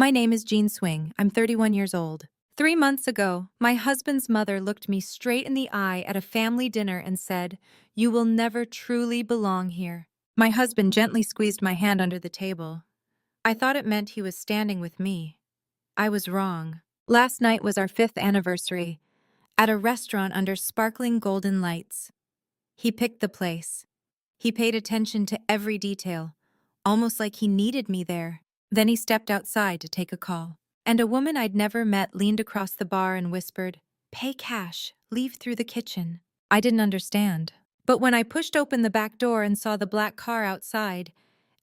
My name is Jean Swing. I'm 31 years old. 3 months ago, my husband's mother looked me straight in the eye at a family dinner and said, "You will never truly belong here." My husband gently squeezed my hand under the table. I thought it meant he was standing with me. I was wrong. Last night was our 5th anniversary, at a restaurant under sparkling golden lights. He picked the place. He paid attention to every detail, almost like he needed me there. Then he stepped outside to take a call. And a woman I'd never met leaned across the bar and whispered, "Pay cash, leave through the kitchen." I didn't understand. But when I pushed open the back door and saw the black car outside,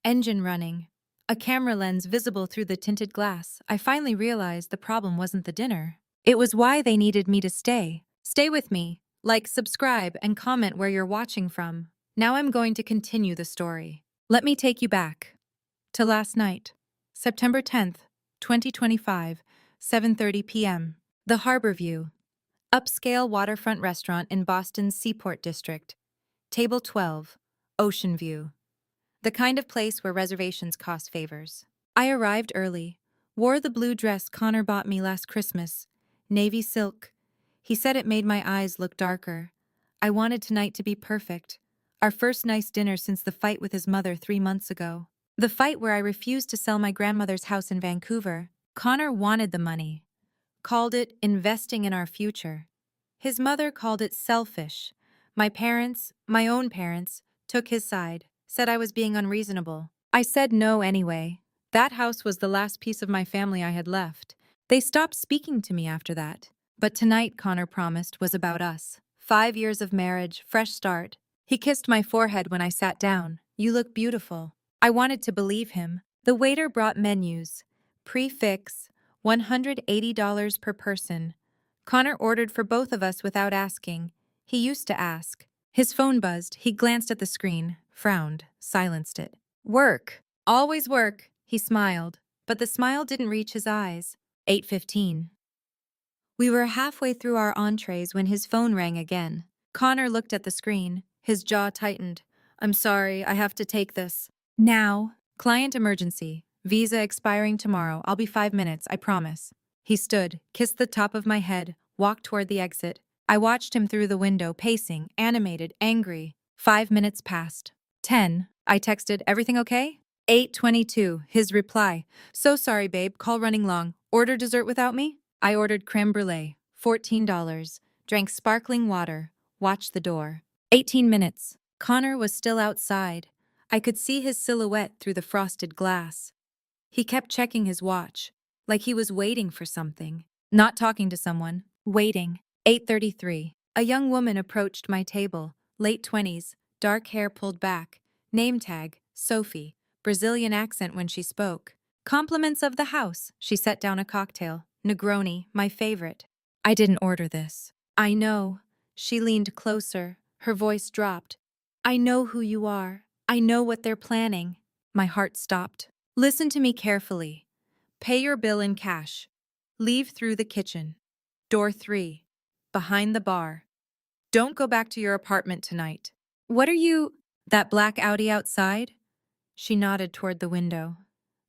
engine running, a camera lens visible through the tinted glass, I finally realized the problem wasn't the dinner. It was why they needed me to stay. Stay with me. Like, subscribe, and comment where you're watching from. Now I'm going to continue the story. Let me take you back to last night, September 10th, 2025, 7:30 p.m. The Harborview, upscale waterfront restaurant in Boston's Seaport District. Table 12, Ocean View. The kind of place where reservations cost favors. I arrived early, wore the blue dress Connor bought me last Christmas, navy silk. He said it made my eyes look darker. I wanted tonight to be perfect. Our first nice dinner since the fight with his mother 3 months ago. The fight where I refused to sell my grandmother's house in Vancouver. Connor wanted the money. Called it investing in our future. His mother called it selfish. My parents, my own parents, took his side, said I was being unreasonable. I said no anyway. That house was the last piece of my family I had left. They stopped speaking to me after that. But tonight, Connor promised, was about us. 5 years of marriage, fresh start. He kissed my forehead when I sat down. "You look beautiful." I wanted to believe him. The waiter brought menus. Prix, $180 per person. Connor ordered for both of us without asking. He used to ask. His phone buzzed. He glanced at the screen, frowned, silenced it. "Work. Always work." He smiled, but the smile didn't reach his eyes. 8:15. We were halfway through our entrees when his phone rang again. Connor looked at the screen. His jaw tightened. "I'm sorry, I have to take this. Now. Client emergency. Visa expiring tomorrow. I'll be 5 minutes, I promise." He stood, kissed the top of my head, walked toward the exit. I watched him through the window, pacing, animated, angry. 5 minutes passed. 10. I texted, "Everything okay?" 8:22. His reply, "So sorry, babe, call running long. Order dessert without me?" I ordered creme brulee, $14, drank sparkling water, watched the door. 18 minutes. Connor was still outside. I could see his silhouette through the frosted glass. He kept checking his watch, like he was waiting for something. Not talking to someone, waiting. 8:33. A young woman approached my table, late 20s, dark hair pulled back, name tag, Sophie, Brazilian accent when she spoke. "Compliments of the house." She set down a cocktail. Negroni, my favorite. "I didn't order this." "I know." She leaned closer. Her voice dropped. "I know who you are. I know what they're planning." My heart stopped. "Listen to me carefully. Pay your bill in cash. Leave through the kitchen. Door 3. Behind the bar. Don't go back to your apartment tonight." "What are you—" "That black Audi outside?" She nodded toward the window.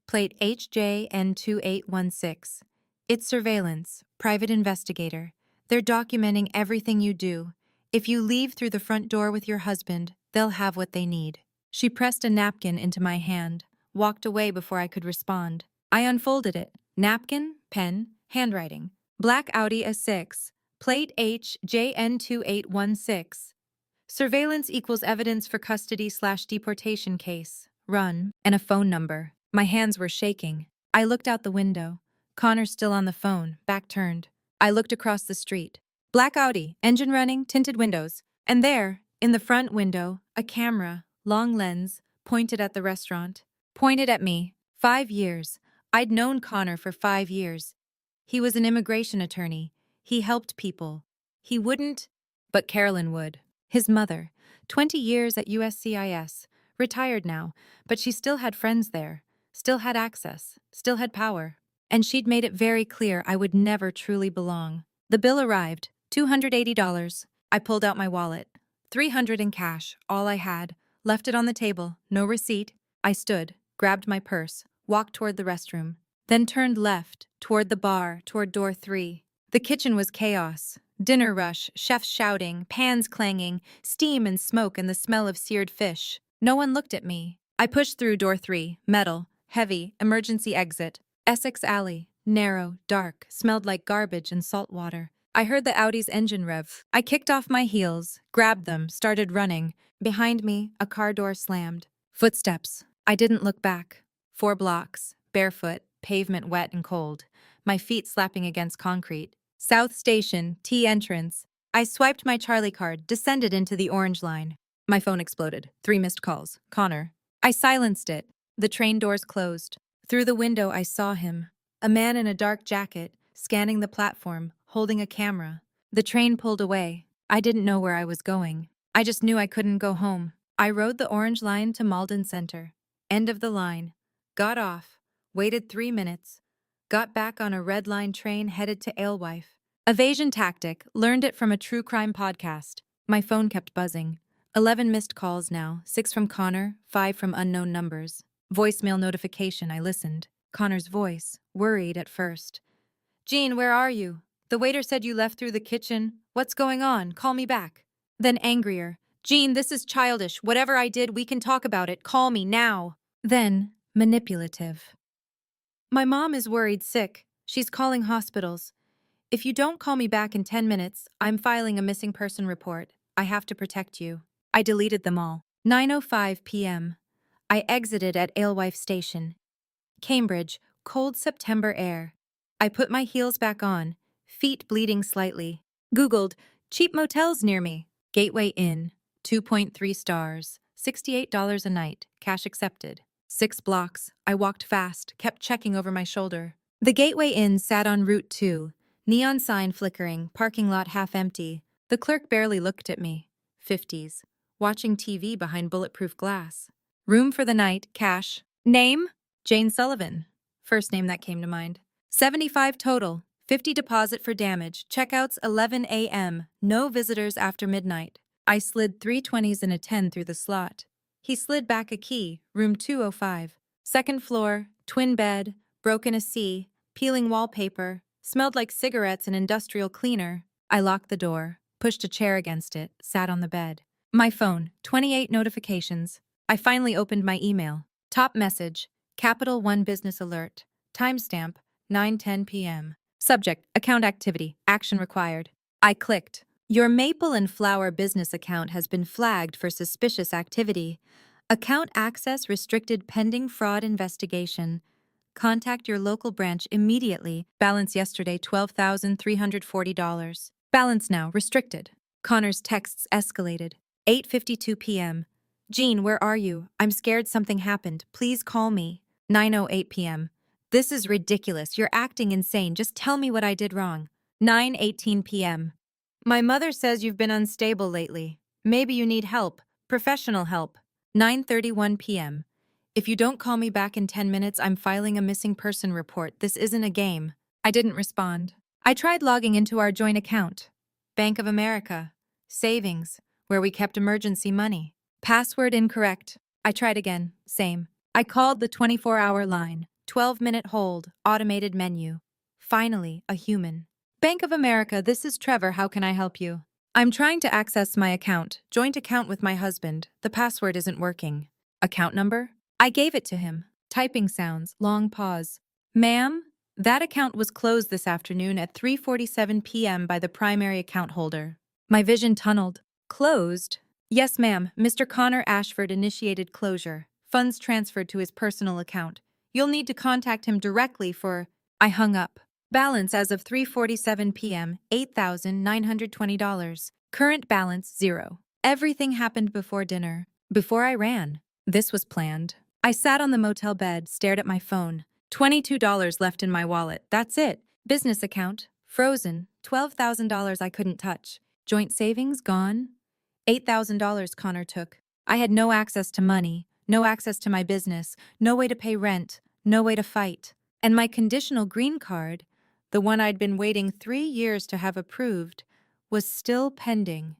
"Plate HJN2816. It's surveillance, private investigator. They're documenting everything you do. If you leave through the front door with your husband, they'll have what they need." She pressed a napkin into my hand, walked away before I could respond. I unfolded it. Napkin, pen, handwriting. Black Audi A6, plate HJN2816. Surveillance equals evidence for custody/deportation case. Run. And a phone number. My hands were shaking. I looked out the window. Connor still on the phone, back turned. I looked across the street. Black Audi, engine running, tinted windows. And there, in the front window, a camera, long lens, pointed at the restaurant. Pointed at me. 5 years. I'd known Connor for 5 years. He was an immigration attorney. He helped people. He wouldn't, but Carolyn would. His mother, 20 years at USCIS, retired now, but she still had friends there, still had access, still had power. And she'd made it very clear I would never truly belong. The bill arrived, $280. I pulled out my wallet. $300 in cash, all I had. Left it on the table, no receipt. I stood, grabbed my purse, walked toward the restroom. then turned left, toward the bar, toward door 3. The kitchen was chaos. Dinner rush, chefs shouting, pans clanging, steam and smoke and the smell of seared fish. No one looked at me. I pushed through door 3, metal, heavy, emergency exit. Essex Alley, narrow, dark, smelled like garbage and salt water. I heard the Audi's engine rev. I kicked off my heels, grabbed them, started running. Behind me, a car door slammed. Footsteps. I didn't look back. 4 blocks, barefoot, pavement wet and cold, my feet slapping against concrete. South Station, T entrance. I swiped my Charlie card, descended into the orange line. My phone exploded. 3 missed calls. Connor. I silenced it. The train doors closed. Through the window, I saw him. A man in a dark jacket, scanning the platform, holding a camera. The train pulled away. I didn't know where I was going. I just knew I couldn't go home. I rode the orange line to Malden Center. End of the line. Got off. Waited 3 minutes. Got back on a red line train headed to Alewife. Evasion tactic, learned it from a true crime podcast. My phone kept buzzing. 11 missed calls now, 6 from Connor, 5 from unknown numbers. Voicemail notification, I listened. Connor's voice, worried at first. Jean, where are you? The waiter said you left through the kitchen. What's going on? Call me back. Then angrier. Jean, this is childish. Whatever I did, we can talk about it. Call me now. Then, manipulative. My mom is worried sick. She's calling hospitals. If you don't call me back in 10 minutes, I'm filing a missing person report. I have to protect you. I deleted them all. 9:05 p.m. I exited at Alewife Station. Cambridge, cold September air. I put my heels back on, feet bleeding slightly. Googled, cheap motels near me. Gateway Inn, 2.3 stars, $68 a night, cash accepted. 6 blocks, I walked fast, kept checking over my shoulder. The Gateway Inn sat on Route 2, neon sign flickering, parking lot half empty. The clerk barely looked at me. 50s, watching TV behind bulletproof glass. Room for the night, cash. Name? Jane Sullivan. First name that came to mind. 75 total, 50 deposit for damage, checkouts 11 a.m., no visitors after midnight. I slid 3 20s and a 10 through the slot. He slid back a key, room 205. Second floor, twin bed, broken AC, peeling wallpaper, smelled like cigarettes and industrial cleaner. I locked the door, pushed a chair against it, sat on the bed. My phone, 28 notifications. I finally opened my email. Top message, Capital One Business Alert. Timestamp, 9:10 p.m. Subject, account activity, action required. I clicked. Your Maple and Flower business account has been flagged for suspicious activity. Account access restricted pending fraud investigation. Contact your local branch immediately. Balance yesterday $12,340. Balance now restricted. Connor's texts escalated. 8:52 p.m. Jean, where are you? I'm scared something happened. Please call me. 9:08 p.m. This is ridiculous. You're acting insane. Just tell me what I did wrong. 9:18 p.m. My mother says you've been unstable lately. Maybe you need help. Professional help. 9:31 p.m. If you don't call me back in 10 minutes, I'm filing a missing person report. This isn't a game. I didn't respond. I tried logging into our joint account. Bank of America. Savings, where we kept emergency money. Password incorrect. I tried again. Same. I called the 24-hour line. 12-minute hold. Automated menu. Finally, a human. Bank of America, this is Trevor. How can I help you? I'm trying to access my account. Joint account with my husband. The password isn't working. Account number? I gave it to him. Typing sounds. Long pause. Ma'am? That account was closed this afternoon at 3:47 p.m. by the primary account holder. My vision tunneled. Closed? Yes, ma'am. Mr. Connor Ashford initiated closure. Funds transferred to his personal account. You'll need to contact him directly for... I hung up. Balance as of 3:47 p.m., $8,920. Current balance, 0. Everything happened before dinner. Before I ran. This was planned. I sat on the motel bed, stared at my phone. $22 left in my wallet. That's it. Business account, frozen. $12,000 I couldn't touch. Joint savings, gone. $8,000 Connor took. I had no access to money, no access to my business, no way to pay rent, no way to fight. And my conditional green card, the one I'd been waiting 3 years to have approved, was still pending.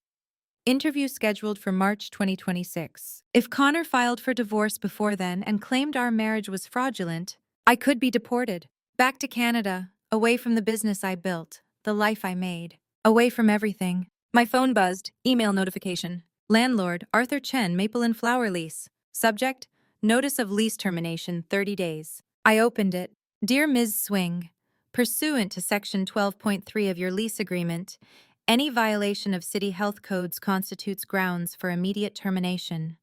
Interview scheduled for March 2026. If Connor filed for divorce before then and claimed our marriage was fraudulent, I could be deported. Back to Canada, away from the business I built, the life I made, away from everything. My phone buzzed, email notification. Landlord, Arthur Chen, Maple and Flower Lease. Subject, Notice of Lease Termination, 30 days. I opened it. Dear Ms. Swing, pursuant to Section 12.3 of your lease agreement, any violation of city health codes constitutes grounds for immediate termination.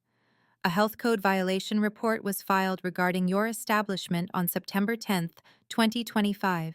A health code violation report was filed regarding your establishment on September 10th, 2025.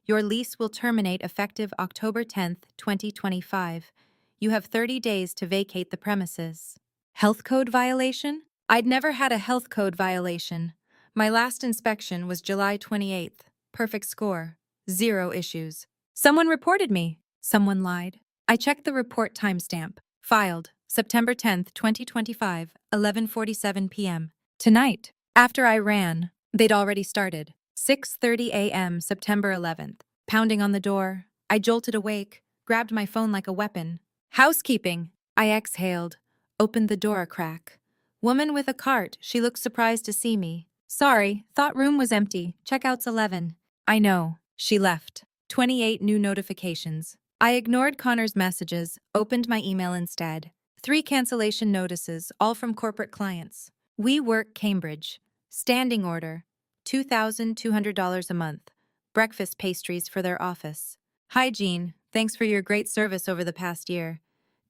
Your lease will terminate effective October 10th, 2025. You have 30 days to vacate the premises. Health code violation? I'd never had a health code violation. My last inspection was July 28th. Perfect score. 0 issues. Someone reported me. Someone lied. I checked the report timestamp. Filed September 10th, 2025, 11:47 p.m. Tonight, after I ran, they'd already started. 6:30 a.m. September 11th. Pounding on the door, I jolted awake, grabbed my phone like a weapon. Housekeeping! I exhaled, opened the door a crack. Woman with a cart, she looked surprised to see me. Sorry, thought room was empty. Checkout's 11. I know. She left. 28 new notifications. I ignored Connor's messages, opened my email instead. 3 cancellation notices, all from corporate clients. We Work Cambridge. Standing order. $2,200 a month. Breakfast pastries for their office. Hi, Jean. Thanks for your great service over the past year.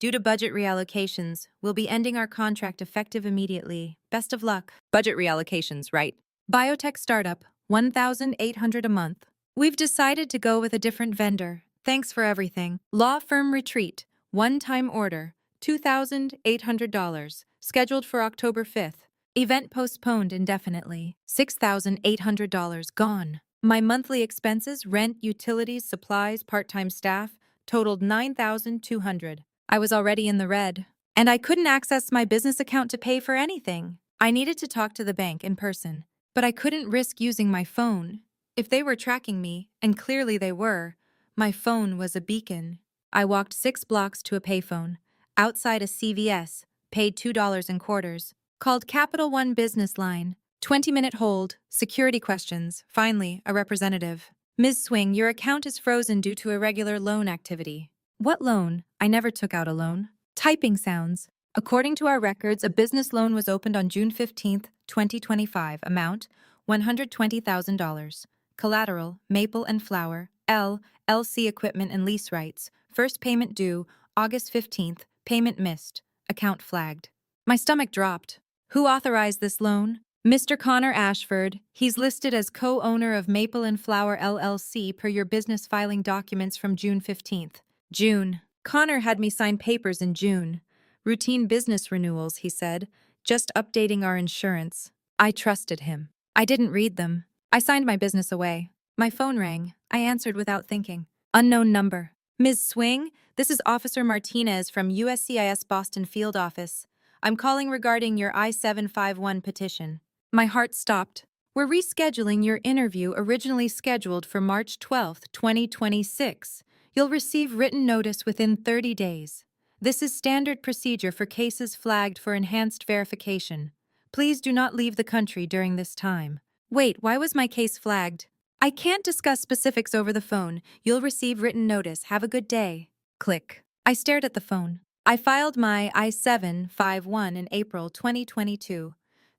Due to budget reallocations, we'll be ending our contract effective immediately. Best of luck. Budget reallocations, right? Biotech startup, $1,800 a month. We've decided to go with a different vendor. Thanks for everything. Law firm retreat, one-time order, $2,800, scheduled for October 5th. Event postponed indefinitely. $6,800 gone. My monthly expenses, rent, utilities, supplies, part-time staff, totaled $9,200. I was already in the red, and I couldn't access my business account to pay for anything. I needed to talk to the bank in person, but I couldn't risk using my phone. If they were tracking me, and clearly they were, my phone was a beacon. I walked 6 blocks to a payphone, outside a CVS, paid $2 in quarters, called Capital One business line. 20-minute hold, security questions, finally, a representative. Ms. Swing, your account is frozen due to irregular loan activity. What loan? I never took out a loan. Typing sounds. According to our records, a business loan was opened on June 15th, 2025. Amount, $120,000. Collateral, Maple and Flower, LLC equipment and lease rights. First payment due, August 15th. Payment missed. Account flagged. My stomach dropped. Who authorized this loan? Mr. Connor Ashford. He's listed as co-owner of Maple and Flower LLC per your business filing documents from June 15th. June. Connor had me sign papers in June. Routine business renewals, he said. Just updating our insurance. I trusted him. I didn't read them. I signed my business away. My phone rang. I answered without thinking. Unknown number. Ms. Swing, this is Officer Martinez from USCIS Boston Field Office. I'm calling regarding your I-751 petition. My heart stopped. We're rescheduling your interview originally scheduled for March 12th, 2026. You'll receive written notice within 30 days. This is standard procedure for cases flagged for enhanced verification. Please do not leave the country during this time. Wait, why was my case flagged? I can't discuss specifics over the phone. You'll receive written notice. Have a good day. Click. I stared at the phone. I filed my I-751 in April 2022,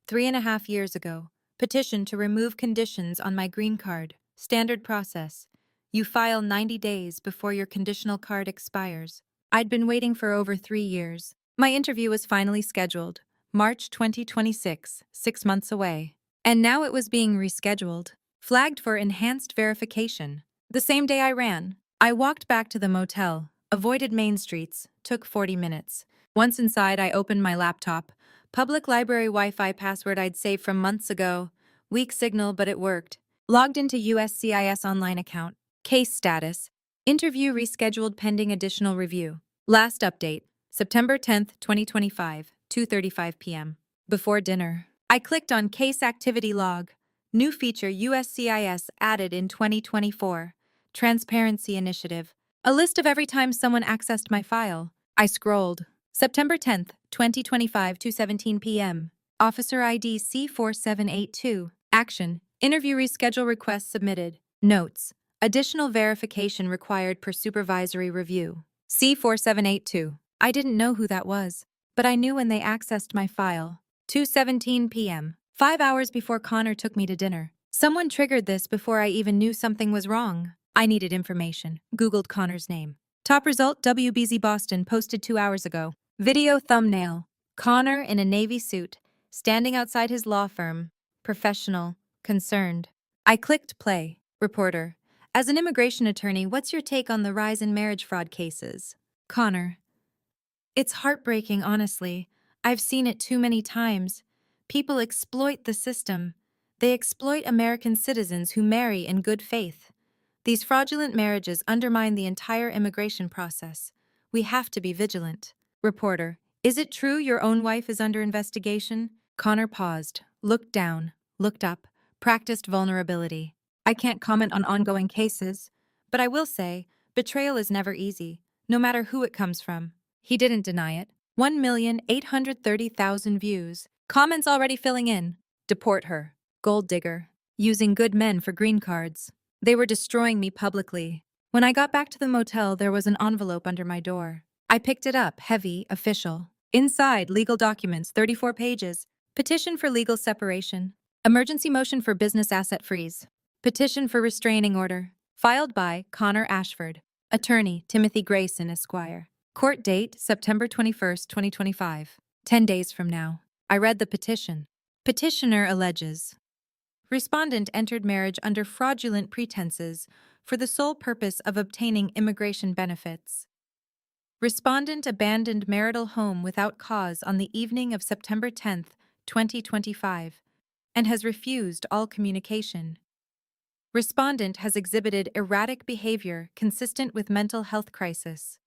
3.5 years ago. Petition to remove conditions on my green card. Standard process. You file 90 days before your conditional card expires. I'd been waiting for over 3 years. My interview was finally scheduled. March 2026, 6 months away. And now it was being rescheduled. Flagged for enhanced verification. The same day I ran. I walked back to the motel, avoided main streets, took 40 minutes. Once inside, I opened my laptop. Public library Wi-Fi password I'd saved from months ago. Weak signal, but it worked. Logged into USCIS online account. Case status. Interview rescheduled pending additional review. Last update, September 10th, 2025, 2:35 p.m. Before dinner, I clicked on Case Activity Log. New feature USCIS added in 2024. Transparency Initiative. A list of every time someone accessed my file. I scrolled. September 10th, 2025, 2:17 p.m. Officer ID C4782. Action. Interview reschedule request submitted. Notes. Additional verification required per supervisory review. C4782. I didn't know who that was, but I knew when they accessed my file. 2:17 p.m. 5 hours before Connor took me to dinner. Someone triggered this before I even knew something was wrong. I needed information. Googled Connor's name. Top result WBZ Boston posted 2 hours ago. Video thumbnail. Connor in a navy suit, standing outside his law firm. Professional. Concerned. I clicked play. Reporter. As an immigration attorney, what's your take on the rise in marriage fraud cases? Connor. It's heartbreaking, honestly. I've seen it too many times. People exploit the system. They exploit American citizens who marry in good faith. These fraudulent marriages undermine the entire immigration process. We have to be vigilant. Reporter. Is it true your own wife is under investigation? Connor paused, looked down, looked up, practiced vulnerability. I can't comment on ongoing cases, but I will say, betrayal is never easy, no matter who it comes from. He didn't deny it. 1,830,000 views. Comments already filling in. Deport her. Gold digger. Using good men for green cards. They were destroying me publicly. When I got back to the motel, there was an envelope under my door. I picked it up, heavy, official. Inside, legal documents, 34 pages. Petition for legal separation. Emergency motion for business asset freeze. Petition for restraining order. Filed by Connor Ashford. Attorney, Timothy Grayson, Esquire. Court date, September 21st, 2025. 10 days from now. I read the petition. Petitioner alleges. Respondent entered marriage under fraudulent pretenses for the sole purpose of obtaining immigration benefits. Respondent abandoned marital home without cause on the evening of September 10th, 2025, and has refused all communication. Respondent has exhibited erratic behavior consistent with mental health crisis.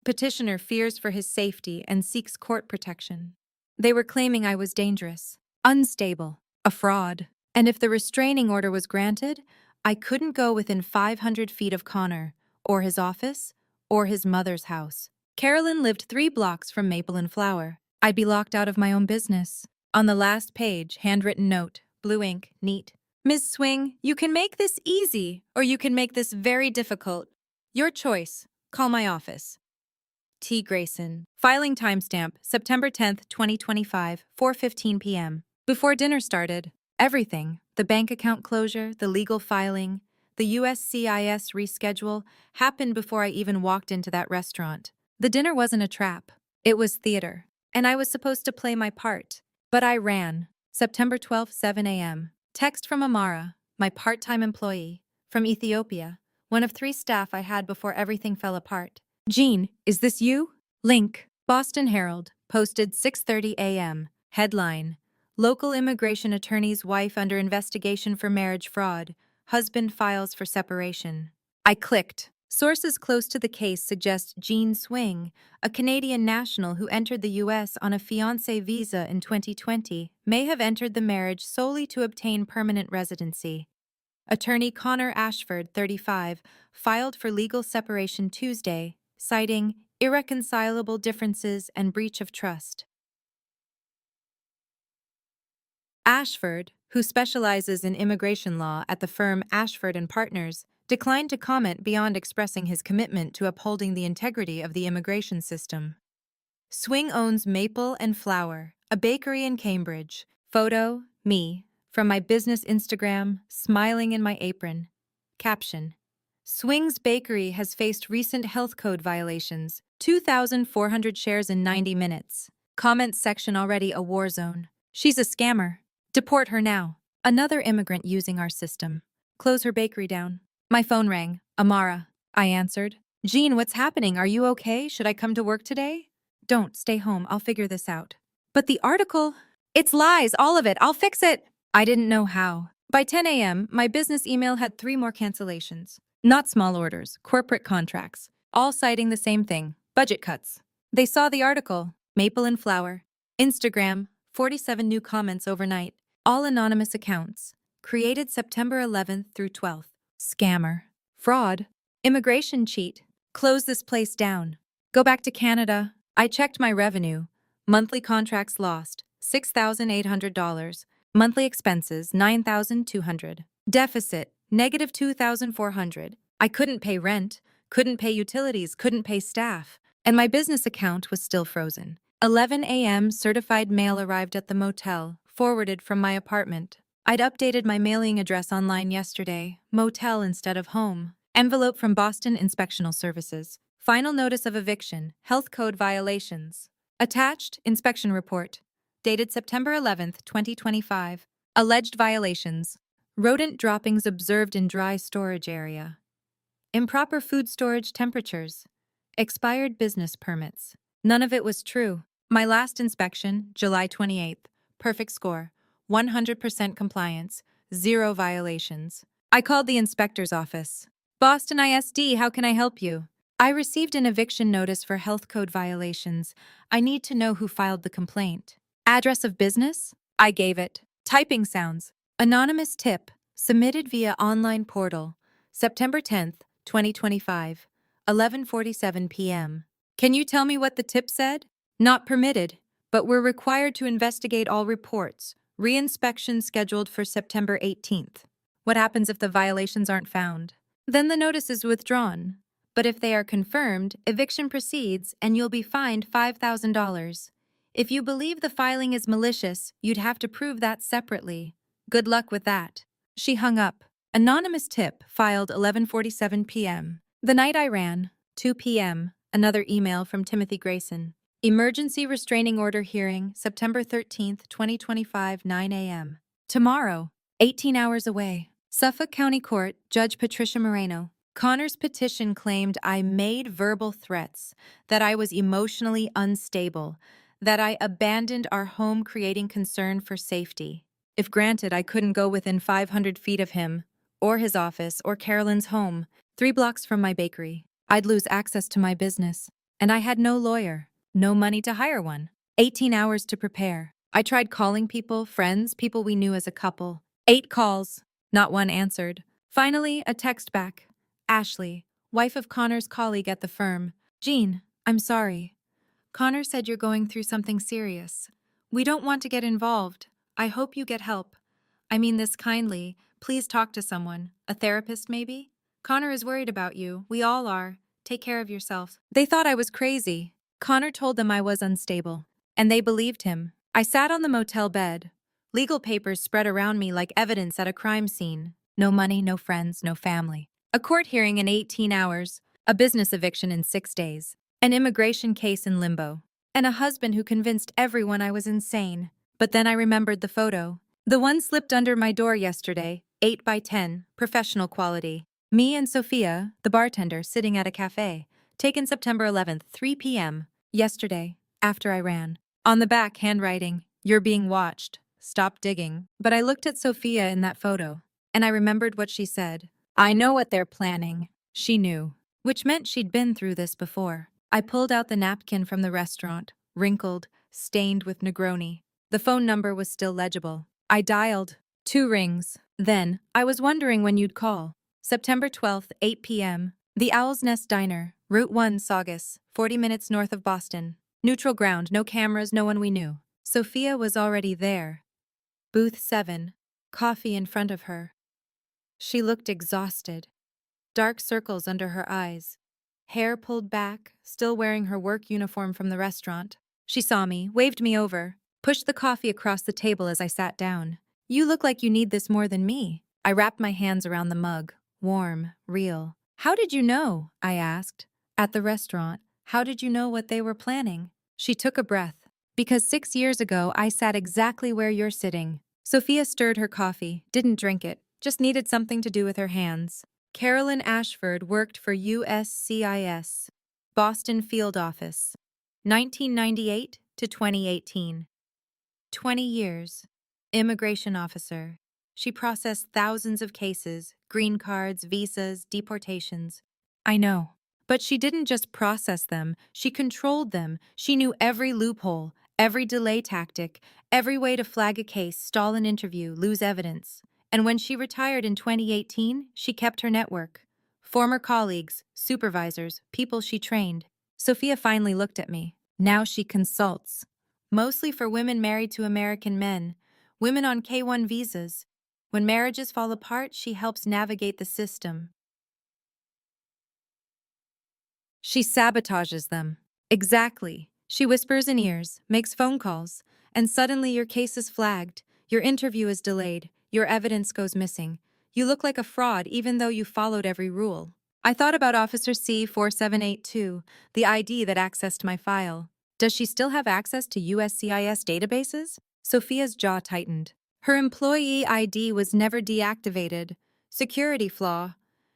Petitioner fears for his safety and seeks court protection. They were claiming I was dangerous, unstable, a fraud, and if the restraining order was granted, I couldn't go within 500 feet of Connor, or his office, or his mother's house. Carolyn lived 3 blocks from Maple and Flower. I'd be locked out of my own business. On the last page, handwritten note, blue ink, neat. Ms. Swing, you can make this easy, or you can make this very difficult. Your choice. Call my office. T. Grayson. Filing timestamp, September 10th, 2025, 4:15 p.m. Before dinner started, everything, the bank account closure, the legal filing, the USCIS reschedule, happened before I even walked into that restaurant. The dinner wasn't a trap. It was theater, and I was supposed to play my part. But I ran. September 12th, 7 a.m. Text from Amara, my part-time employee, from Ethiopia, one of 3 staff I had before everything fell apart. Jean, is this you? Link. Boston Herald, posted 6:30 a.m. Headline. Local immigration attorney's wife under investigation for marriage fraud. Husband files for separation. I clicked. Sources close to the case suggest Jean Swing, a Canadian national who entered the U.S. on a fiancé visa in 2020, may have entered the marriage solely to obtain permanent residency. Attorney Connor Ashford, 35, filed for legal separation Tuesday, citing irreconcilable differences and breach of trust. Ashford, who specializes in immigration law at the firm Ashford and Partners, declined to comment beyond expressing his commitment to upholding the integrity of the immigration system. Swing owns Maple and Flower, a bakery in Cambridge. Photo, me, from my business Instagram, smiling in my apron. Caption. Swing's bakery has faced recent health code violations. 2,400 shares in 90 minutes. Comments section already a war zone. She's a scammer. Deport her now. Another immigrant using our system. Close her bakery down. My phone rang. Amara. I answered. Jean, what's happening? Are you okay? Should I come to work today? Don't, stay home. I'll figure this out. But the article... It's lies, all of it. I'll fix it. I didn't know how. By 10 a.m., my business email had 3 more cancellations. Not small orders, corporate contracts. All citing the same thing. Budget cuts. They saw the article. Maple and Flower. Instagram. 47 new comments overnight. All anonymous accounts. Created September 11th through 12th. Scammer. Fraud. Immigration cheat. Close this place down. Go back to Canada. I checked my revenue. Monthly contracts lost. $6,800. Monthly expenses, 9,200. Deficit, negative 2,400. I couldn't pay rent, couldn't pay utilities, couldn't pay staff, and my business account was still frozen. 11 a.m. certified mail arrived at the motel, forwarded from my apartment. I'd updated my mailing address online yesterday, motel instead of home. Envelope from Boston Inspectional Services. Final notice of eviction, health code violations. Attached, inspection report. Dated September 11th, 2025. Alleged violations. Rodent droppings observed in dry storage area. Improper food storage temperatures. Expired business permits. None of it was true. My last inspection, July 28th. Perfect score. 100% compliance. Zero violations. I called the inspector's office. Boston ISD, how can I help you? I received an eviction notice for health code violations. I need to know who filed the complaint. Address of business? I gave it. Typing sounds. Anonymous tip. Submitted via online portal. September 10th, 2025. 11:47 p.m. Can you tell me what the tip said? Not permitted, but we're required to investigate all reports. Reinspection scheduled for September 18th. What happens if the violations aren't found? Then the notice is withdrawn. But if they are confirmed, eviction proceeds and you'll be fined $5,000. If you believe the filing is malicious, you'd have to prove that separately. Good luck with that. She hung up. Anonymous tip filed 11:47 p.m. The night I ran, 2 p.m., another email from Timothy Grayson. Emergency restraining order hearing, September 13th, 2025, 9 a.m. Tomorrow, 18 hours away. Suffolk County Court, Judge Patricia Moreno. Connor's petition claimed I made verbal threats, that I was emotionally unstable, that I abandoned our home creating concern for safety. If granted, I couldn't go within 500 feet of him, or his office, or Carolyn's home, 3 blocks from my bakery. I'd lose access to my business. And I had no lawyer, no money to hire one. 18 hours to prepare. I tried calling people, friends, people we knew as a couple. 8 calls. Not one answered. Finally, a text back. Ashley, wife of Connor's colleague at the firm. Jean, I'm sorry. Connor said you're going through something serious. We don't want to get involved. I hope you get help. I mean this kindly. Please talk to someone. A therapist, maybe? Connor is worried about you. We all are. Take care of yourself. They thought I was crazy. Connor told them I was unstable. And they believed him. I sat on the motel bed. Legal papers spread around me like evidence at a crime scene. No money, no friends, no family. A court hearing in 18 hours. A business eviction in 6 days. An immigration case in limbo. And a husband who convinced everyone I was insane. But then I remembered the photo. The one slipped under my door yesterday, 8 by 10, professional quality. Me and Sophia, the bartender, sitting at a cafe. Taken September 11th, 3 p.m. Yesterday, after I ran. On the back, handwriting, "You're being watched. Stop digging." But I looked at Sophia in that photo, and I remembered what she said. I know what they're planning. She knew. Which meant she'd been through this before. I pulled out the napkin from the restaurant, wrinkled, stained with Negroni. The phone number was still legible. I dialed. 2 rings. Then, I was wondering when you'd call. September 12th, 8 p.m. The Owl's Nest Diner, Route 1, Saugus, 40 minutes north of Boston. Neutral ground, no cameras, no one we knew. Sophia was already there. Booth 7. Coffee in front of her. She looked exhausted. Dark circles under her eyes. Hair pulled back, still wearing her work uniform from the restaurant. She saw me, waved me over, pushed the coffee across the table as I sat down. You look like you need this more than me. I wrapped my hands around the mug. Warm, real. How did you know? I asked. At the restaurant. How did you know what they were planning? She took a breath. Because 6 years ago, I sat exactly where you're sitting. Sophia stirred her coffee, didn't drink it, just needed something to do with her hands. Carolyn Ashford worked for USCIS, Boston Field Office, 1998 to 2018. 20 years. Immigration officer. She processed thousands of cases, green cards, visas, deportations. I know. But she didn't just process them, she controlled them. She knew every loophole, every delay tactic, every way to flag a case, stall an interview, lose evidence. And when she retired in 2018, she kept her network. Former colleagues, supervisors, people she trained. Sophia finally looked at me. Now she consults. Mostly for women married to American men. women on K-1 visas. When marriages fall apart, she helps navigate the system. She sabotages them. Exactly. She whispers in ears, makes phone calls, and suddenly your case is flagged, your interview is delayed, your evidence goes missing. You look like a fraud even though you followed every rule. I thought about Officer C4782, the ID that accessed my file. Does she still have access to USCIS databases? Sophia's jaw tightened. Her employee ID was never deactivated. Security flaw.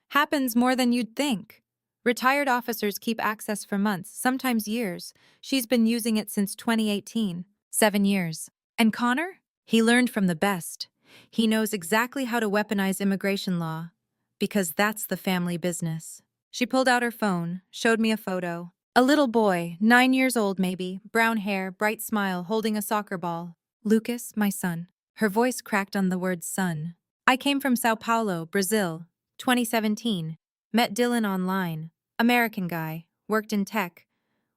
Happens more than you'd think. Retired officers keep access for months, sometimes years. She's been using it since 2018. 7 years. And Connor? He learned from the best. He knows exactly how to weaponize immigration law. Because that's the family business. She pulled out her phone, showed me a photo. A little boy, 9 years old maybe, brown hair, bright smile, holding a soccer ball. Lucas, my son. Her voice cracked on the word son. I came from Sao Paulo, Brazil, 2017. Met Dylan online. American guy, worked in tech.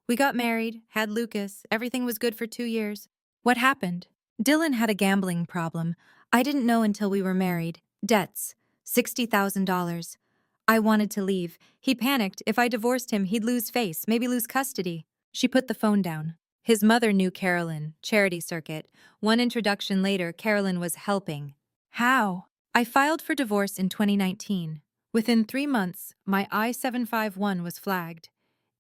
We got married, had Lucas, everything was good for 2 years. What happened? Dylan had a gambling problem. I didn't know until we were married. Debts. $60,000. I wanted to leave. He panicked. If I divorced him, he'd lose face, maybe lose custody. She put the phone down. His mother knew Carolyn, charity circuit. One introduction later, Carolyn was helping. How? I filed for divorce in 2019. Within 3 months, my I-751 was flagged.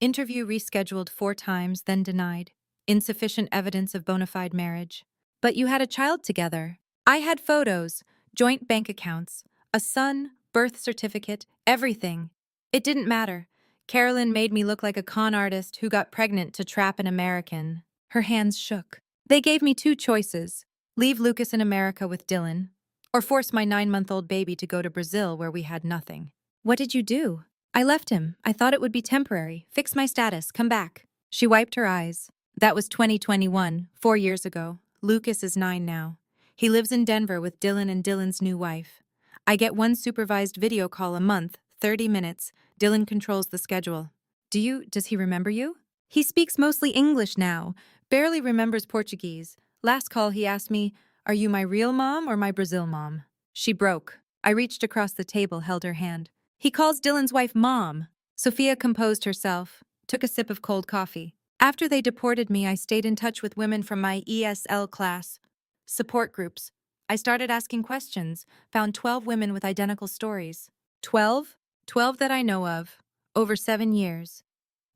Interview rescheduled 4 times, then denied. Insufficient evidence of bona fide marriage. But you had a child together. I had photos, joint bank accounts, a son, birth certificate, everything. It didn't matter. Carolyn made me look like a con artist who got pregnant to trap an American. Her hands shook. They gave me 2 choices. Leave Lucas in America with Dylan, or force my 9-month-old baby to go to Brazil where we had nothing. What did you do? I left him. I thought it would be temporary. Fix my status. Come back. She wiped her eyes. That was 2021, 4 years ago. Lucas is 9 now. He lives in Denver with Dylan and Dylan's new wife. I get 1 supervised video call a month, 30 minutes. Dylan controls the schedule. Does he remember you? He speaks mostly English now, barely remembers Portuguese. Last call he asked me, "Are you my real mom or my Brazil mom?" She broke. I reached across the table, held her hand. He calls Dylan's wife Mom. Sophia composed herself, took a sip of cold coffee. After they deported me, I stayed in touch with women from my ESL class. Support groups. I started asking questions, found 12 women with identical stories. 12? 12 that I know of. Over 7 years.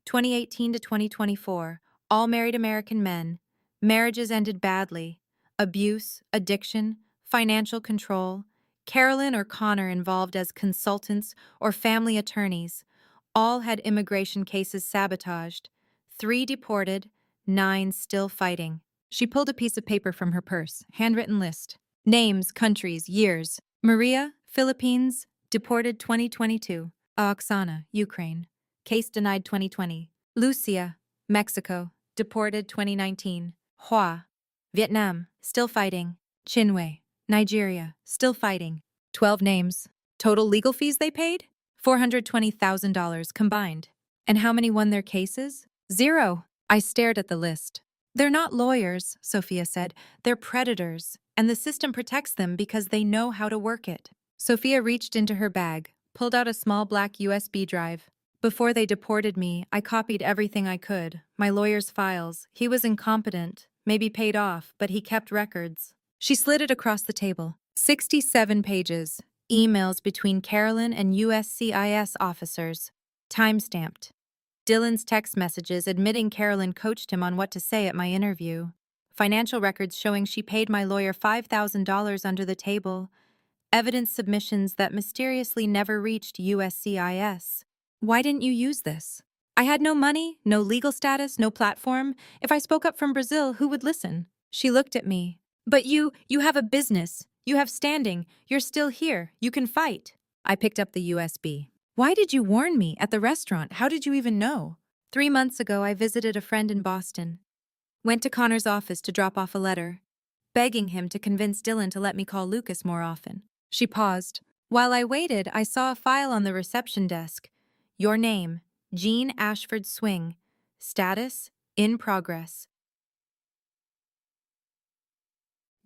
2018 to 2024. All married American men. Marriages ended badly. Abuse, addiction, financial control. Carolyn or Connor involved as consultants or family attorneys. All had immigration cases sabotaged. 3 deported, 9 still fighting. She pulled a piece of paper from her purse, handwritten list. Names, countries, years. Maria, Philippines, deported 2022. Oksana, Ukraine. Case denied 2020. Lucia, Mexico, deported 2019. Hua, Vietnam, still fighting. Chinwe, Nigeria, still fighting. 12 names. Total legal fees they paid? $420,000 combined. And how many won their cases? 0. I stared at the list. They're not lawyers, Sophia said. They're predators, and the system protects them because they know how to work it. Sophia reached into her bag, pulled out a small black USB drive. Before they deported me, I copied everything I could. My lawyer's files. He was incompetent, maybe paid off, but he kept records. She slid it across the table. 67 pages. Emails between Carolyn and USCIS officers. Time-stamped. Dylan's text messages admitting Carolyn coached him on what to say at my interview. Financial records showing she paid my lawyer $5,000 under the table. Evidence submissions that mysteriously never reached USCIS. Why didn't you use this? I had no money, no legal status, no platform. If I spoke up from Brazil, who would listen? She looked at me. But you have a business. You have standing. You're still here. You can fight. I picked up the USB. Why did you warn me at the restaurant? How did you even know? 3 months ago, I visited a friend in Boston. Went to Connor's office to drop off a letter, begging him to convince Dylan to let me call Lucas more often. She paused. While I waited, I saw a file on the reception desk. Your name, Jean Ashford Swing. Status, in progress.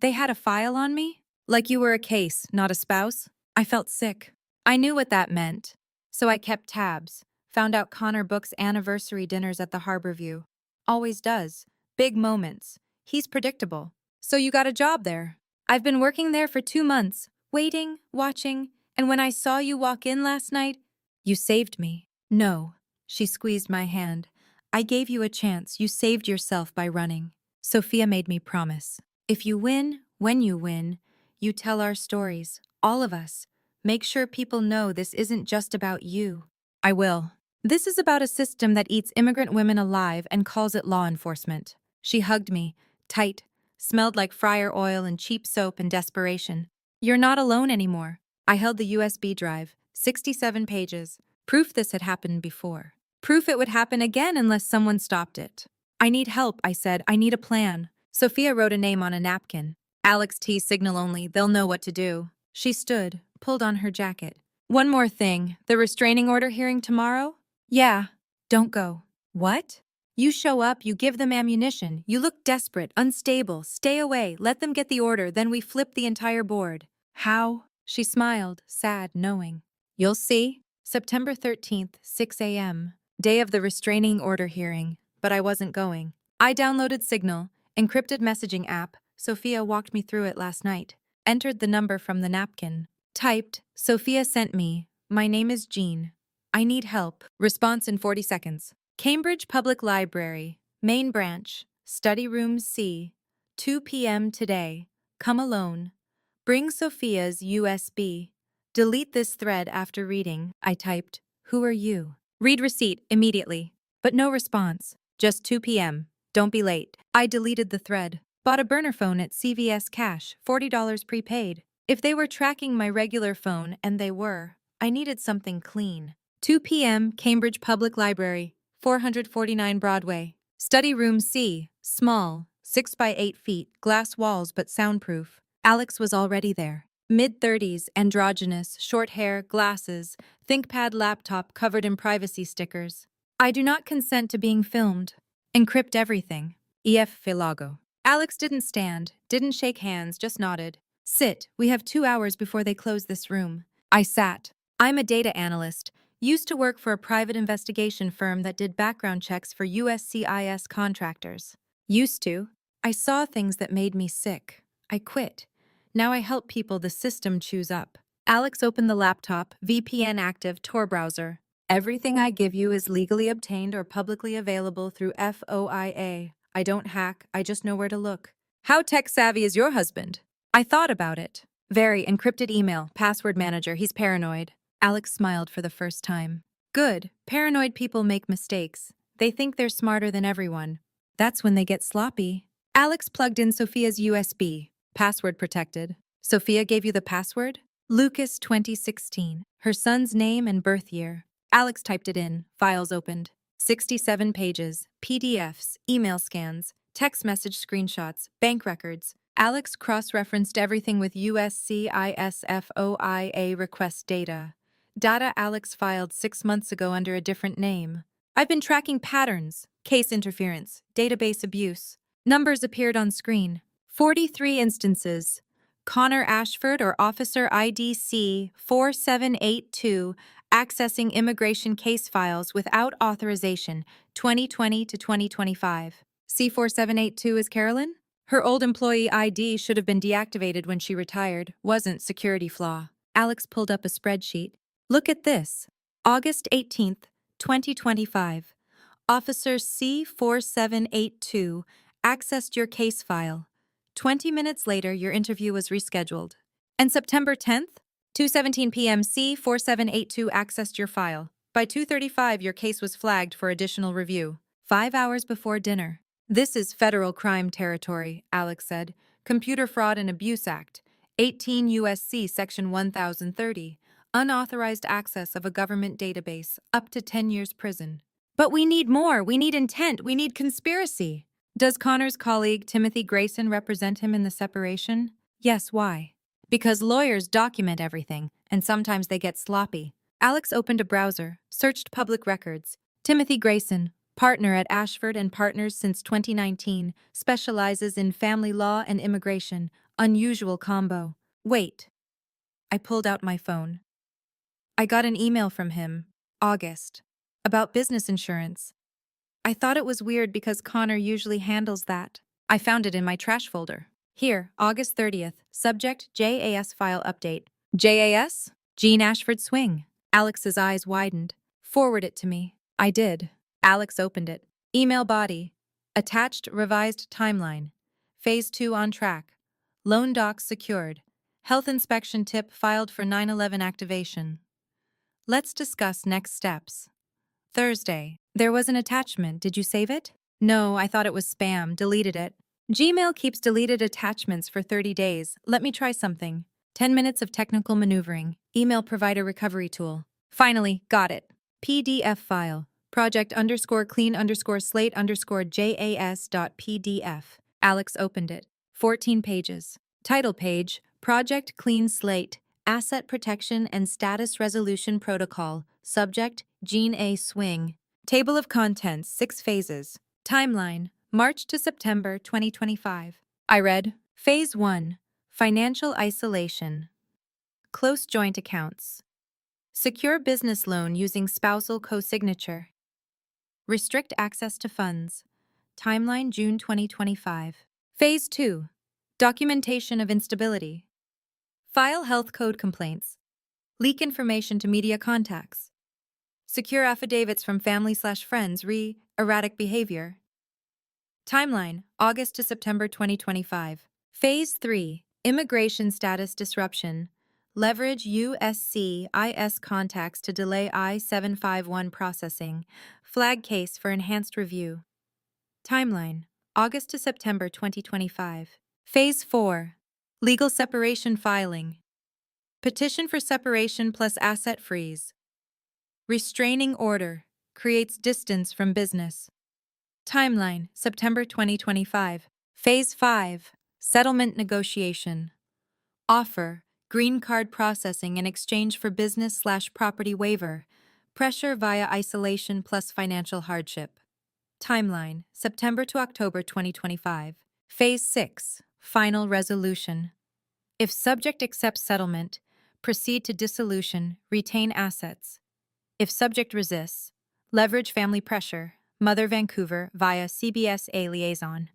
They had a file on me? Like you were a case, not a spouse? I felt sick. I knew what that meant. So I kept tabs. Found out Connor books anniversary dinners at the Harborview. Always does. Big moments. He's predictable. So you got a job there. I've been working there for 2 months, waiting, watching, and when I saw you walk in last night, you saved me. No. She squeezed my hand. I gave you a chance. You saved yourself by running. Sophia made me promise. If you win, when you win, you tell our stories, all of us. Make sure people know this isn't just about you. I will. This is about a system that eats immigrant women alive and calls it law enforcement. She hugged me, tight, smelled like fryer oil and cheap soap and desperation. You're not alone anymore. I held the USB drive, 67 pages, proof this had happened before. Proof it would happen again unless someone stopped it. I need help, I said. I need a plan. Sophia wrote a name on a napkin. Alex T. Signal only, they'll know what to do. She stood, pulled on her jacket. One more thing, the restraining order hearing tomorrow? Yeah. Don't go. What? You show up, you give them ammunition, you look desperate, unstable, stay away, let them get the order, then we flip the entire board. How? She smiled, sad, knowing. You'll see. September 13th, 6 a.m. Day of the restraining order hearing, but I wasn't going. I downloaded Signal, encrypted messaging app. Sophia walked me through it last night. Entered the number from the napkin. Typed, Sophia sent me. My name is Jean. I need help. Response in 40 seconds. Cambridge Public Library, Main Branch, Study Room C, 2 p.m. today. Come alone. Bring Sophia's USB. Delete this thread after reading. I typed, who are you? Read receipt immediately. But no response. Just 2 p.m. Don't be late. I deleted the thread. Bought a burner phone at CVS Cash, $40 prepaid. If they were tracking my regular phone, and they were, I needed something clean. 2 p.m. Cambridge Public Library, 449 Broadway. Study Room C, small, 6 by 8 feet, glass walls but soundproof. Alex was already there. Mid-30s, androgynous, short hair, glasses, ThinkPad laptop covered in privacy stickers. I do not consent to being filmed. Encrypt everything. EF Filago. Alex didn't stand, didn't shake hands, just nodded. Sit, we have 2 hours before they close this room. I sat. I'm a data analyst, used to work for a private investigation firm that did background checks for USCIS contractors. Used to. I saw things that made me sick. I quit. Now I help people the system chews up. Alex opened the laptop, VPN active Tor browser. Everything I give you is legally obtained or publicly available through FOIA. I don't hack, I just know where to look. How tech-savvy is your husband? I thought about it. Very encrypted email, password manager, he's paranoid. Alex smiled for the first time. Good, paranoid people make mistakes. They think they're smarter than everyone. That's when they get sloppy. Alex plugged in Sophia's USB. Password protected. Sophia gave you the password? Lucas 2016. Her son's name and birth year. Alex typed it in. Files opened. 67 pages. PDFs, email scans, text message screenshots, bank records. Alex cross-referenced everything with USCIS FOIA request data. Data Alex filed 6 months ago under a different name. I've been tracking patterns, case interference, database abuse. Numbers appeared on screen. 43 instances. Connor Ashford or Officer IDC 4782 accessing immigration case files without authorization 2020 to 2025. C4782 is Carolyn? Her old employee ID should have been deactivated when she retired. Wasn't security flaw. Alex pulled up a spreadsheet. Look at this. August 18th, 2025. Officer C4782 accessed your case file. 20 minutes later, your interview was rescheduled. And September 10th, 2:17 p.m. C4782 accessed your file. By 2:35, your case was flagged for additional review. 5 hours before dinner. This is federal crime territory, Alex said. Computer Fraud and Abuse Act, 18 U.S.C. Section 1030. Unauthorized access of a government database, up to 10 years prison. But we need more. We need intent. We need conspiracy. Does Connor's colleague Timothy Grayson represent him in the separation? Yes, why? Because lawyers document everything, and sometimes they get sloppy. Alex opened a browser, searched public records. Timothy Grayson, partner at Ashford and Partners since 2019, specializes in family law and immigration, Unusual combo. Wait. I pulled out my phone. I got an email from him, August, about business insurance. I thought it was weird because Connor usually handles that. I found it in my trash folder. Here, August 30th, subject JAS file update. JAS? Jean Ashford Swing. Alex's eyes widened. Forward it to me. I did. Alex opened it. Email body. Attached revised timeline. Phase 2 on track. Loan docs secured. Health inspection tip filed for 9/11 activation. Let's discuss next steps. Thursday. There was an attachment. Did you save it? No, I thought it was spam. Deleted it. Gmail keeps deleted attachments for 30 days. Let me try something. 10 minutes of technical maneuvering. Email provider recovery tool. Finally, got it. PDF file. Project _clean _slate _JAS.pdf. Alex opened it. 14 pages. Title page, Project Clean Slate, Asset Protection and Status Resolution Protocol. Subject, Jean A. Swing. Table of contents, 6 phases. Timeline, March to September 2025. I read, Phase 1, Financial Isolation. Close joint accounts. Secure business loan using spousal co-signature. Restrict access to funds. Timeline, June 2025. Phase 2, Documentation of instability. File health code complaints. Leak information to media contacts. Secure affidavits from family/friends erratic behavior. Timeline, August to September 2025. Phase 3, Immigration status disruption. Leverage USCIS contacts to delay I-751 processing. Flag case for enhanced review. Timeline, August to September 2025. Phase 4, Legal separation filing. Petition for separation plus asset freeze. Restraining order. Creates distance from business. Timeline, September 2025. Phase 5, Settlement negotiation. Offer, green card processing in exchange for business/property waiver. Pressure via isolation plus financial hardship. Timeline, September to October 2025. Phase 6, Final resolution. If subject accepts settlement, proceed to dissolution, retain assets. If subject resists, leverage family pressure, Mother Vancouver via CBSA liaison.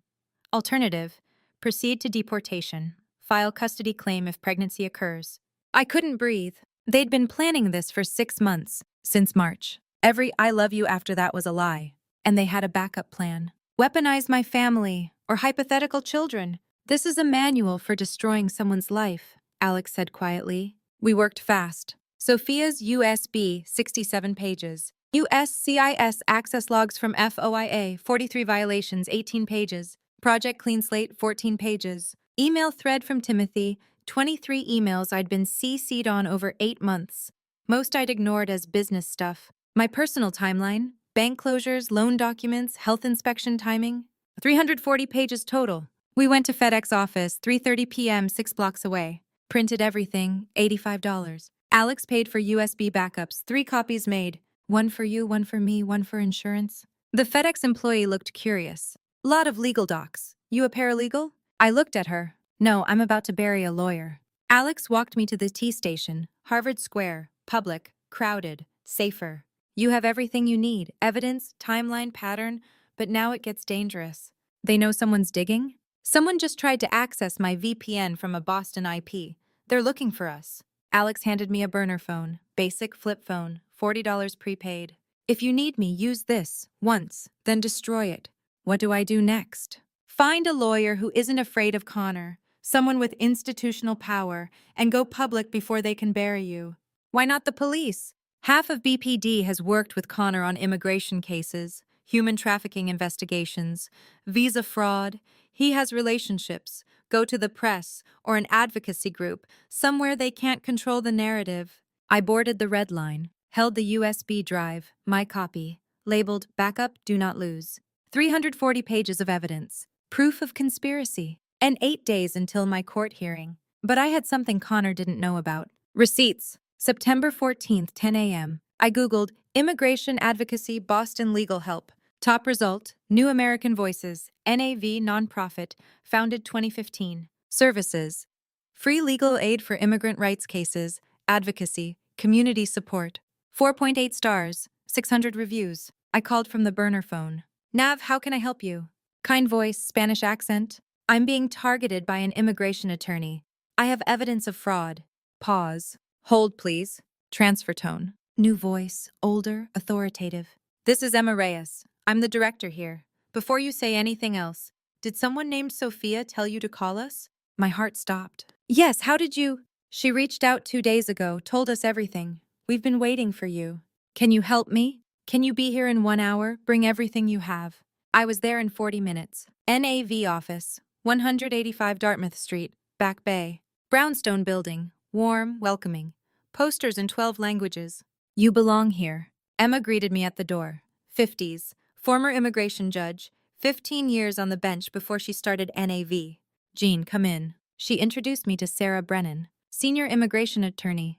Alternative, proceed to deportation, file custody claim if pregnancy occurs. I couldn't breathe. They'd been planning this for 6 months, since March. Every I love you after that was a lie. And they had a backup plan. Weaponize my family, or hypothetical children. This is a manual for destroying someone's life, Alex said quietly. We worked fast. Sophia's USB, 67 pages. USCIS access logs from FOIA, 43 violations, 18 pages. Project Clean Slate, 14 pages. Email thread from Timothy, 23 emails I'd been CC'd on over 8 months. Most I'd ignored as business stuff. My personal timeline, bank closures, loan documents, health inspection timing. 340 pages total. We went to FedEx office, 3:30 p.m., 6 blocks away. Printed everything, $85. Alex paid for USB backups, 3 copies made. One for you, one for me, one for insurance. The FedEx employee looked curious. Lot of legal docs. You a paralegal? I looked at her. No, I'm about to bury a lawyer. Alex walked me to the T station, Harvard Square, public, crowded, safer. You have everything you need, evidence, timeline, pattern, but now it gets dangerous. They know someone's digging? Someone just tried to access my VPN from a Boston IP. They're looking for us. Alex handed me a burner phone, basic flip phone, $40 prepaid. If you need me, use this, once, then destroy it. What do I do next? Find a lawyer who isn't afraid of Connor, someone with institutional power, and go public before they can bury you. Why not the police? Half of BPD has worked with Connor on immigration cases, human trafficking investigations, visa fraud. He has relationships. Go to the press or an advocacy group, somewhere they can't control the narrative. I boarded the red line, held the USB drive, my copy, labeled Backup Do Not Lose. 340 pages of evidence, proof of conspiracy, and 8 days until my court hearing. But I had something Connor didn't know about. Receipts. September 14th, 10 a.m. I Googled Immigration Advocacy Boston Legal Help. Top result, New American Voices, NAV nonprofit, founded 2015. Services: free legal aid for immigrant rights cases, advocacy, community support. 4.8 stars, 600 reviews. I called from the burner phone. Nav, how can I help you? Kind voice, Spanish accent. I'm being targeted by an immigration attorney. I have evidence of fraud. Pause. Hold, please. Transfer tone. New voice, older, authoritative. This is Emma Reyes. I'm the director here. Before you say anything else, did someone named Sophia tell you to call us? My heart stopped. Yes, how did you? She reached out 2 days ago, told us everything. We've been waiting for you. Can you help me? Can you be here in 1 hour? Bring everything you have. I was there in 40 minutes. NAV office, 185 Dartmouth Street, Back Bay. Brownstone building, warm, welcoming. Posters in 12 languages. You belong here. Emma greeted me at the door. 50s, former immigration judge, 15 years on the bench before she started NAV. Jean, come in. She introduced me to Sarah Brennan, senior immigration attorney.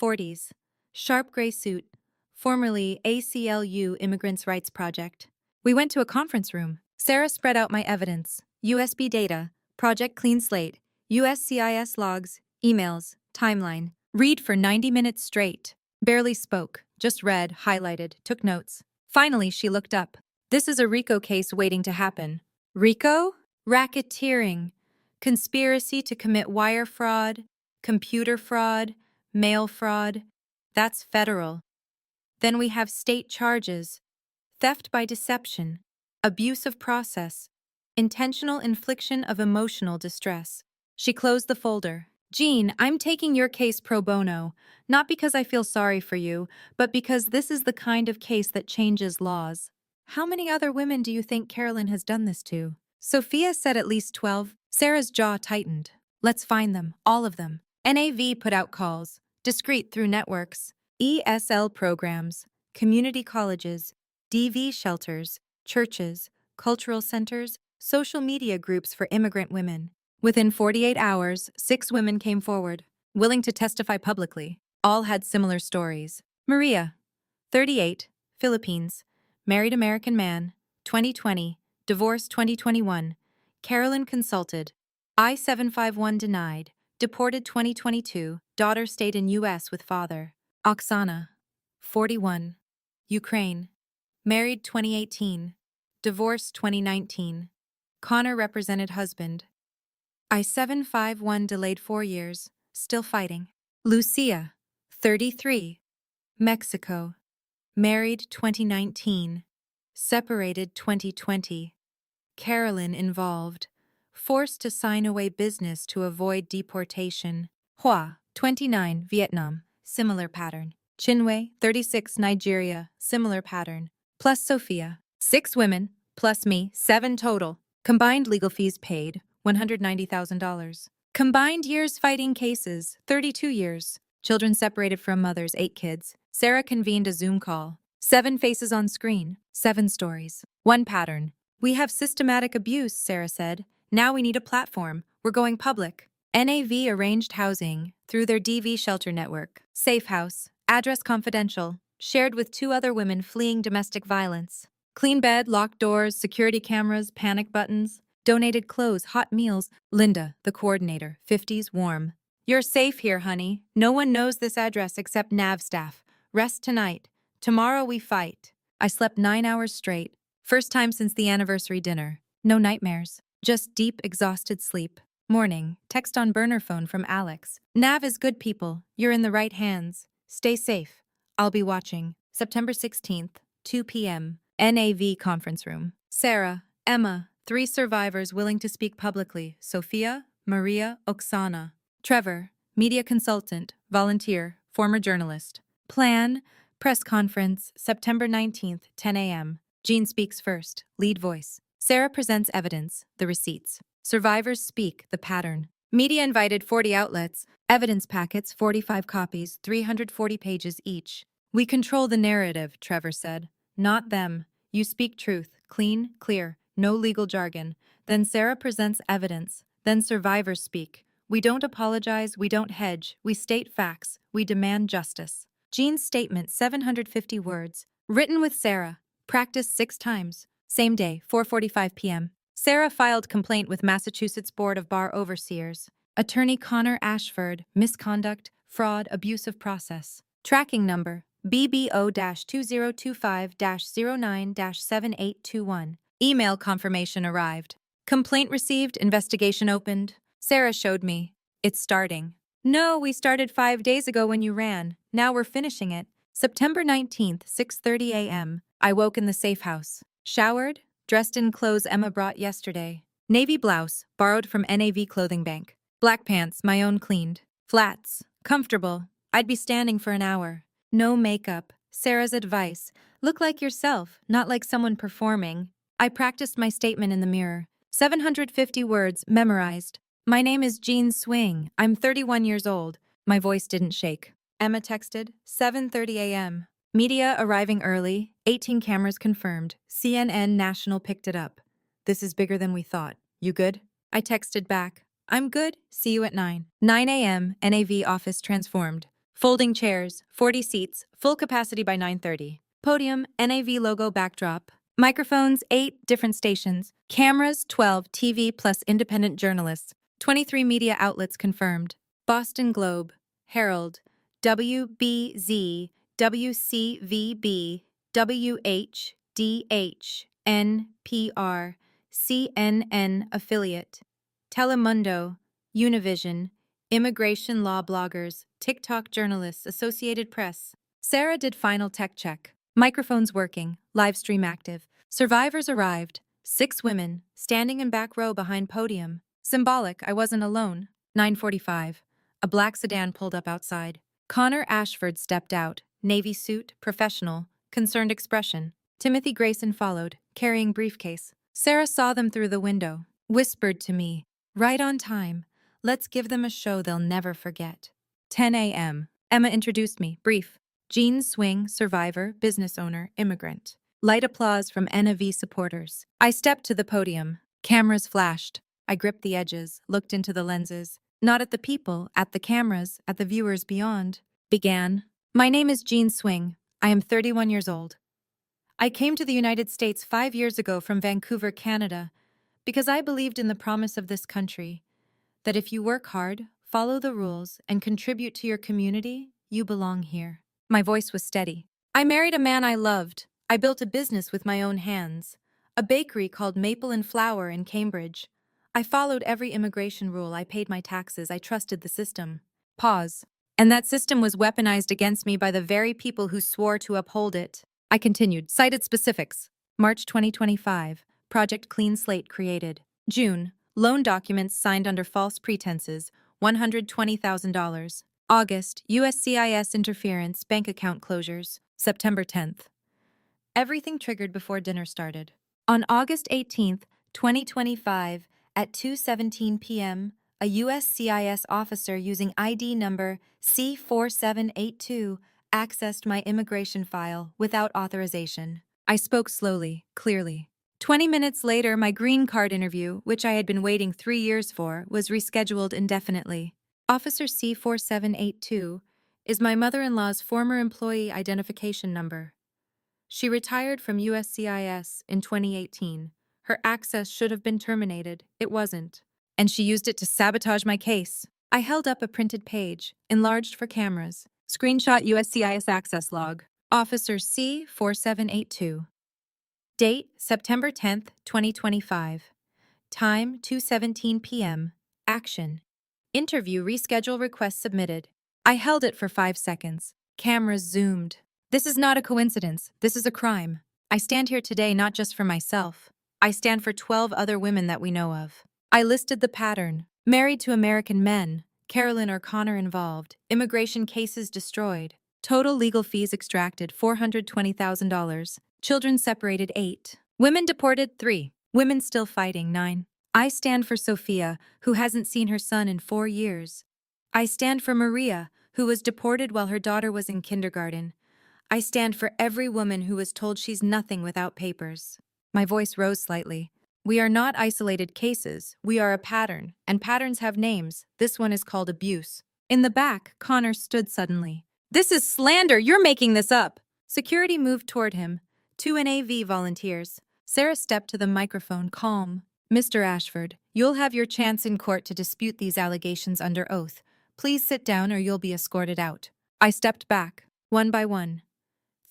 40s, sharp gray suit, formerly ACLU Immigrants' Rights Project. We went to a conference room. Sarah spread out my evidence, USB data, Project Clean Slate, USCIS logs, emails, timeline. Read for 90 minutes straight. Barely spoke, just read, highlighted, took notes. Finally, she looked up. This is a RICO case waiting to happen. RICO? Racketeering. Conspiracy to commit wire fraud, computer fraud, mail fraud. That's federal. Then we have state charges. Theft by deception, abuse of process, intentional infliction of emotional distress. She closed the folder. Jean, I'm taking your case pro bono, not because I feel sorry for you, but because this is the kind of case that changes laws. How many other women do you think Carolyn has done this to? Sophia said at least 12. Sarah's jaw tightened. Let's find them, all of them. NAV put out calls, discreet through networks, ESL programs, community colleges, DV shelters, churches, cultural centers, social media groups for immigrant women. Within 48 hours, 6 women came forward, willing to testify publicly. All had similar stories. Maria, 38, Philippines, married American man, 2020, divorced 2021. Carolyn consulted. I-751 denied, deported 2022, daughter stayed in U.S. with father. Oksana, 41, Ukraine, married 2018, divorced 2019. Connor represented husband. I-751 delayed 4 years, still fighting. Lucia, 33, Mexico, married 2019, separated 2020. Carolyn involved, forced to sign away business to avoid deportation. Hua, 29, Vietnam, similar pattern. Chinwe, 36, Nigeria, similar pattern. Plus Sophia, 6 women, plus me, 7 total. Combined legal fees paid, $190,000. Combined years fighting cases, 32 years. Children separated from mothers, 8 kids. Sarah convened a Zoom call. 7 faces on screen, 7 stories. 1 pattern. We have systematic abuse, Sarah said. Now we need a platform. We're going public. NAV arranged housing through their DV shelter network. Safe house, address confidential, shared with 2 other women fleeing domestic violence. Clean bed, locked doors, security cameras, panic buttons, donated clothes, hot meals. Linda, the coordinator, 50s, warm. You're safe here, honey. No one knows this address except NAV staff. Rest tonight. Tomorrow we fight. I slept 9 hours straight. First time since the anniversary dinner. No nightmares. Just deep, exhausted sleep. Morning. Text on burner phone from Alex. NAV is good people. You're in the right hands. Stay safe. I'll be watching. September 16th, 2 p.m. NAV conference room. Sarah, Emma, 3 survivors willing to speak publicly. Sophia, Maria, Oksana. Trevor, media consultant, volunteer, former journalist. Plan, press conference, September 19th, 10 a.m. Jean speaks first, lead voice. Sarah presents evidence, the receipts. Survivors speak, the pattern. Media invited 40 outlets, evidence packets, 45 copies, 340 pages each. We control the narrative, Trevor said. Not them. You speak truth, clean, clear, no legal jargon. Then Sarah presents evidence. Then survivors speak. We don't apologize, we don't hedge, we state facts, we demand justice. Jean's statement, 750 words. Written with Sarah. Practiced 6 times. Same day, 4:45 p.m. Sarah filed complaint with Massachusetts Board of Bar Overseers. Attorney Connor Ashford, misconduct, fraud, abuse of process. Tracking number BBO-2025-09-7821. Email confirmation arrived. Complaint received, investigation opened. Sarah showed me. It's starting. No, we started 5 days ago when you ran. Now we're finishing it. September 19th, 6:30 a.m. I woke in the safe house. Showered, dressed in clothes Emma brought yesterday. Navy blouse, borrowed from NAV Clothing Bank. Black pants, my own cleaned. Flats, comfortable. I'd be standing for an hour. No makeup. Sarah's advice. Look like yourself, not like someone performing. I practiced my statement in the mirror. 750 words, memorized. My name is Jean Swing. I'm 31 years old. My voice didn't shake. Emma texted, 7:30 a.m. Media arriving early, 18 cameras confirmed. CNN National picked it up. This is bigger than we thought. You good? I texted back. I'm good. See you at 9. 9 a.m. NAV office transformed. Folding chairs, 40 seats, full capacity by 9:30. Podium, NAV logo backdrop. Microphones, 8 different stations. Cameras, 12 TV plus independent journalists. 23 media outlets confirmed. Boston Globe, Herald, WBZ, WCVB, WHDH, NPR, CNN affiliate, Telemundo, Univision, Immigration Law Bloggers, TikTok Journalists, Associated Press. Sarah did final tech check. Microphones working, live stream active. Survivors arrived. 6 women, standing in back row behind podium. Symbolic, I wasn't alone. 9:45. A black sedan pulled up outside. Connor Ashford stepped out, navy suit, professional, concerned expression. Timothy Grayson followed, carrying briefcase. Sarah saw them through the window, whispered to me, right on time. Let's give them a show they'll never forget. 10 a.m. Emma introduced me, brief. Jean Swing, survivor, business owner, immigrant. Light applause from NAV supporters. I stepped to the podium. Cameras flashed. I gripped the edges, looked into the lenses. Not at the people, at the cameras, at the viewers beyond. Began. My name is Jean Swing. I am 31 years old. I came to the United States 5 years ago from Vancouver, Canada, because I believed in the promise of this country, that if you work hard, follow the rules, and contribute to your community, you belong here. My voice was steady. I married a man I loved. I built a business with my own hands, a bakery called Maple and Flour in Cambridge. I followed every immigration rule. I paid my taxes. I trusted the system. Pause. And that system was weaponized against me by the very people who swore to uphold it. I continued. Cited specifics. March 2025. Project Clean Slate created. June. Loan documents signed under false pretenses. $120,000. August. USCIS interference. Bank account closures. September 10th. Everything triggered before dinner started. On August 18th, 2025, at 2:17 p.m., a USCIS officer using ID number C4782 accessed my immigration file without authorization. I spoke slowly, clearly. 20 minutes later, my green card interview, which I had been waiting 3 years for, was rescheduled indefinitely. Officer C4782 is my mother-in-law's former employee identification number. She retired from USCIS in 2018. Her access should have been terminated. It wasn't. And she used it to sabotage my case. I held up a printed page, enlarged for cameras. Screenshot USCIS access log. Officer C4782. Date, September 10th, 2025. Time, 2:17 p.m. Action. Interview reschedule request submitted. I held it for 5 seconds. Cameras zoomed. This is not a coincidence. This is a crime. I stand here today not just for myself. I stand for 12 other women that we know of. I listed the pattern. Married to American men. Carolyn or Connor involved. Immigration cases destroyed. Total legal fees extracted $420,000. Children separated 8. Women deported 3. Women still fighting 9. I stand for Sophia, who hasn't seen her son in 4 years. I stand for Maria, who was deported while her daughter was in kindergarten. I stand for every woman who was told she's nothing without papers. My voice rose slightly. We are not isolated cases. We are a pattern, and patterns have names. This one is called abuse. In the back, Connor stood suddenly. This is slander! You're making this up! Security moved toward him. 2 NAV volunteers. Sarah stepped to the microphone, calm. Mr. Ashford, you'll have your chance in court to dispute these allegations under oath. Please sit down or you'll be escorted out. I stepped back, one by one.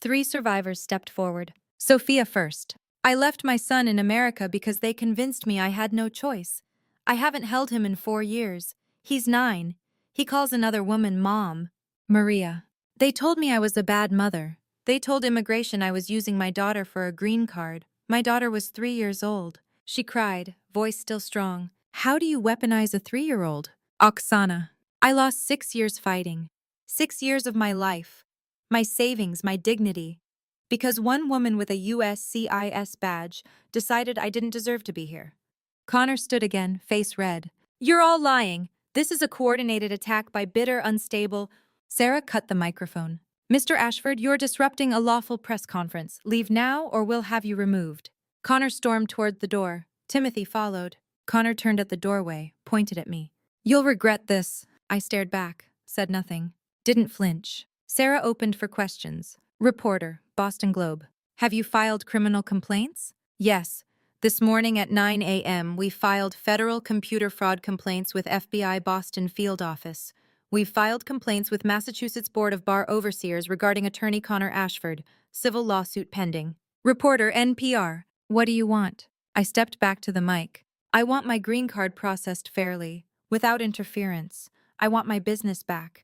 3 survivors stepped forward. Sophia first. I left my son in America because they convinced me I had no choice. I haven't held him in 4 years. He's 9. He calls another woman mom. Maria. They told me I was a bad mother. They told immigration I was using my daughter for a green card. My daughter was 3 years old. She cried, voice still strong. How do you weaponize a 3-year-old? Oksana. I lost 6 years fighting. 6 years of my life. My savings, my dignity. Because one woman with a USCIS badge decided I didn't deserve to be here. Connor stood again, face red. You're all lying. This is a coordinated attack by bitter, unstable. Sarah cut the microphone. Mr. Ashford, you're disrupting a lawful press conference. Leave now or we'll have you removed. Connor stormed toward the door. Timothy followed. Connor turned at the doorway, pointed at me. You'll regret this. I stared back, said nothing. Didn't flinch. Sarah opened for questions. Reporter, Boston Globe. Have you filed criminal complaints? Yes. This morning at 9 a.m., we filed federal computer fraud complaints with FBI Boston Field Office. We've filed complaints with Massachusetts Board of Bar Overseers regarding attorney Connor Ashford. Civil lawsuit pending. Reporter, NPR. What do you want? I stepped back to the mic. I want my green card processed fairly, without interference. I want my business back.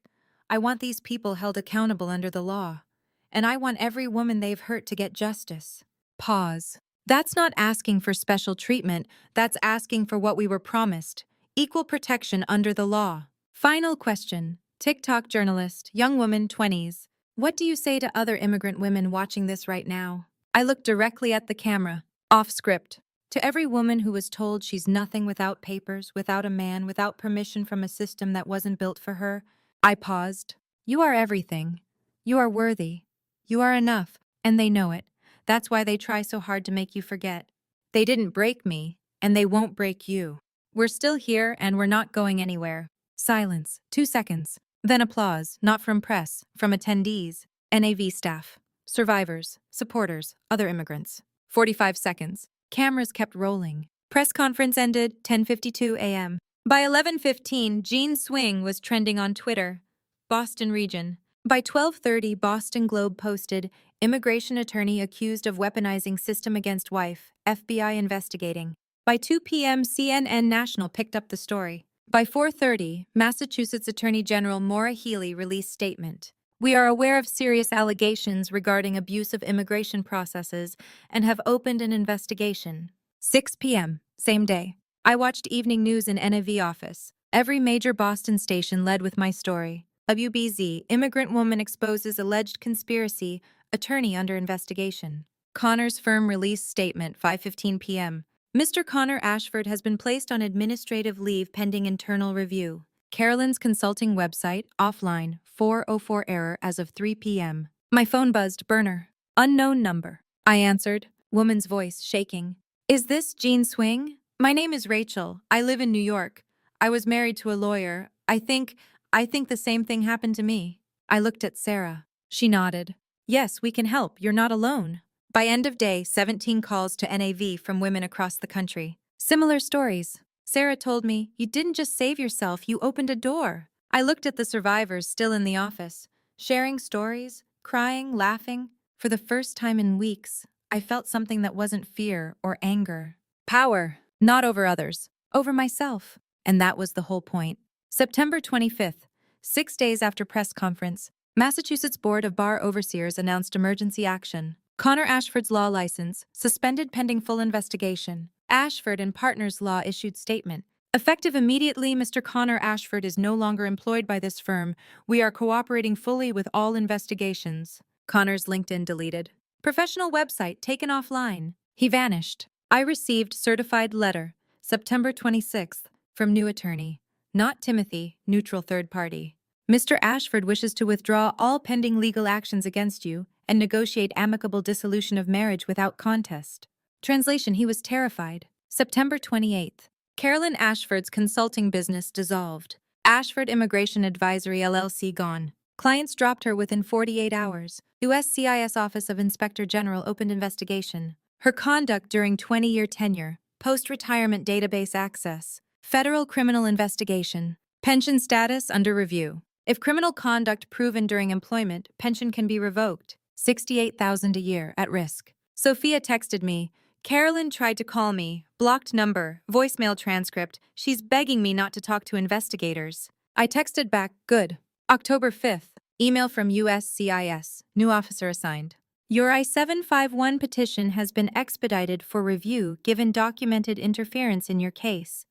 I want these people held accountable under the law. And I want every woman they've hurt to get justice. Pause. That's not asking for special treatment, that's asking for what we were promised. Equal protection under the law. Final question. TikTok journalist, young woman, 20s. What do you say to other immigrant women watching this right now? I looked directly at the camera. Off script. To every woman who was told she's nothing without papers, without a man, without permission from a system that wasn't built for her, I paused. You are everything. You are worthy. You are enough, and they know it. That's why they try so hard to make you forget. They didn't break me, and they won't break you. We're still here, and we're not going anywhere. Silence. 2 seconds. Then applause, not from press, from attendees, NAV staff, survivors, supporters, other immigrants. 45 seconds. Cameras kept rolling. Press conference ended 10:52 a.m. By 11:15, Gene Swing was trending on Twitter. Boston region. By 12:30, Boston Globe posted, immigration attorney accused of weaponizing system against wife, FBI investigating. By 2 p.m., CNN National picked up the story. By 4:30, Massachusetts Attorney General Maura Healey released statement. We are aware of serious allegations regarding abuse of immigration processes and have opened an investigation. 6 p.m., same day. I watched evening news in NAV office. Every major Boston station led with my story. WBZ, immigrant woman exposes alleged conspiracy, attorney under investigation. Connor's firm released statement, 5:15 p.m. Mr. Connor Ashford has been placed on administrative leave pending internal review. Carolyn's consulting website, offline, 404 error as of 3 p.m. My phone buzzed, burner. Unknown number. I answered, woman's voice shaking. Is this Gene Swing? My name is Rachel. I live in New York. I was married to a lawyer. I think the same thing happened to me. I looked at Sarah. She nodded. Yes, we can help. You're not alone. By end of day, 17 calls to NAV from women across the country. Similar stories. Sarah told me, you didn't just save yourself, you opened a door. I looked at the survivors still in the office, sharing stories, crying, laughing. For the first time in weeks, I felt something that wasn't fear or anger. Power, not over others, over myself. And that was the whole point. September 25th, 6 days after press conference, Massachusetts Board of Bar Overseers announced emergency action. Connor Ashford's law license, suspended pending full investigation. Ashford and Partners Law issued statement. Effective immediately, Mr. Connor Ashford is no longer employed by this firm. We are cooperating fully with all investigations. Connor's LinkedIn deleted. Professional website taken offline. He vanished. I received certified letter, September 26th, from new attorney. Not Timothy, neutral third party. Mr. Ashford wishes to withdraw all pending legal actions against you and negotiate amicable dissolution of marriage without contest. Translation, he was terrified. September 28th. Carolyn Ashford's consulting business dissolved. Ashford Immigration Advisory LLC gone. Clients dropped her within 48 hours. USCIS Office of Inspector General opened investigation. Her conduct during 20-year tenure. Post-retirement database access. Federal criminal investigation. Pension status under review. If criminal conduct proven during employment, pension can be revoked. 68,000 a year at risk. Sophia texted me. Carolyn tried to call me. Blocked number. Voicemail transcript. She's begging me not to talk to investigators. I texted back, good. October 5th. Email from USCIS. New officer assigned. Your I-751 petition has been expedited for review given documented interference in your case.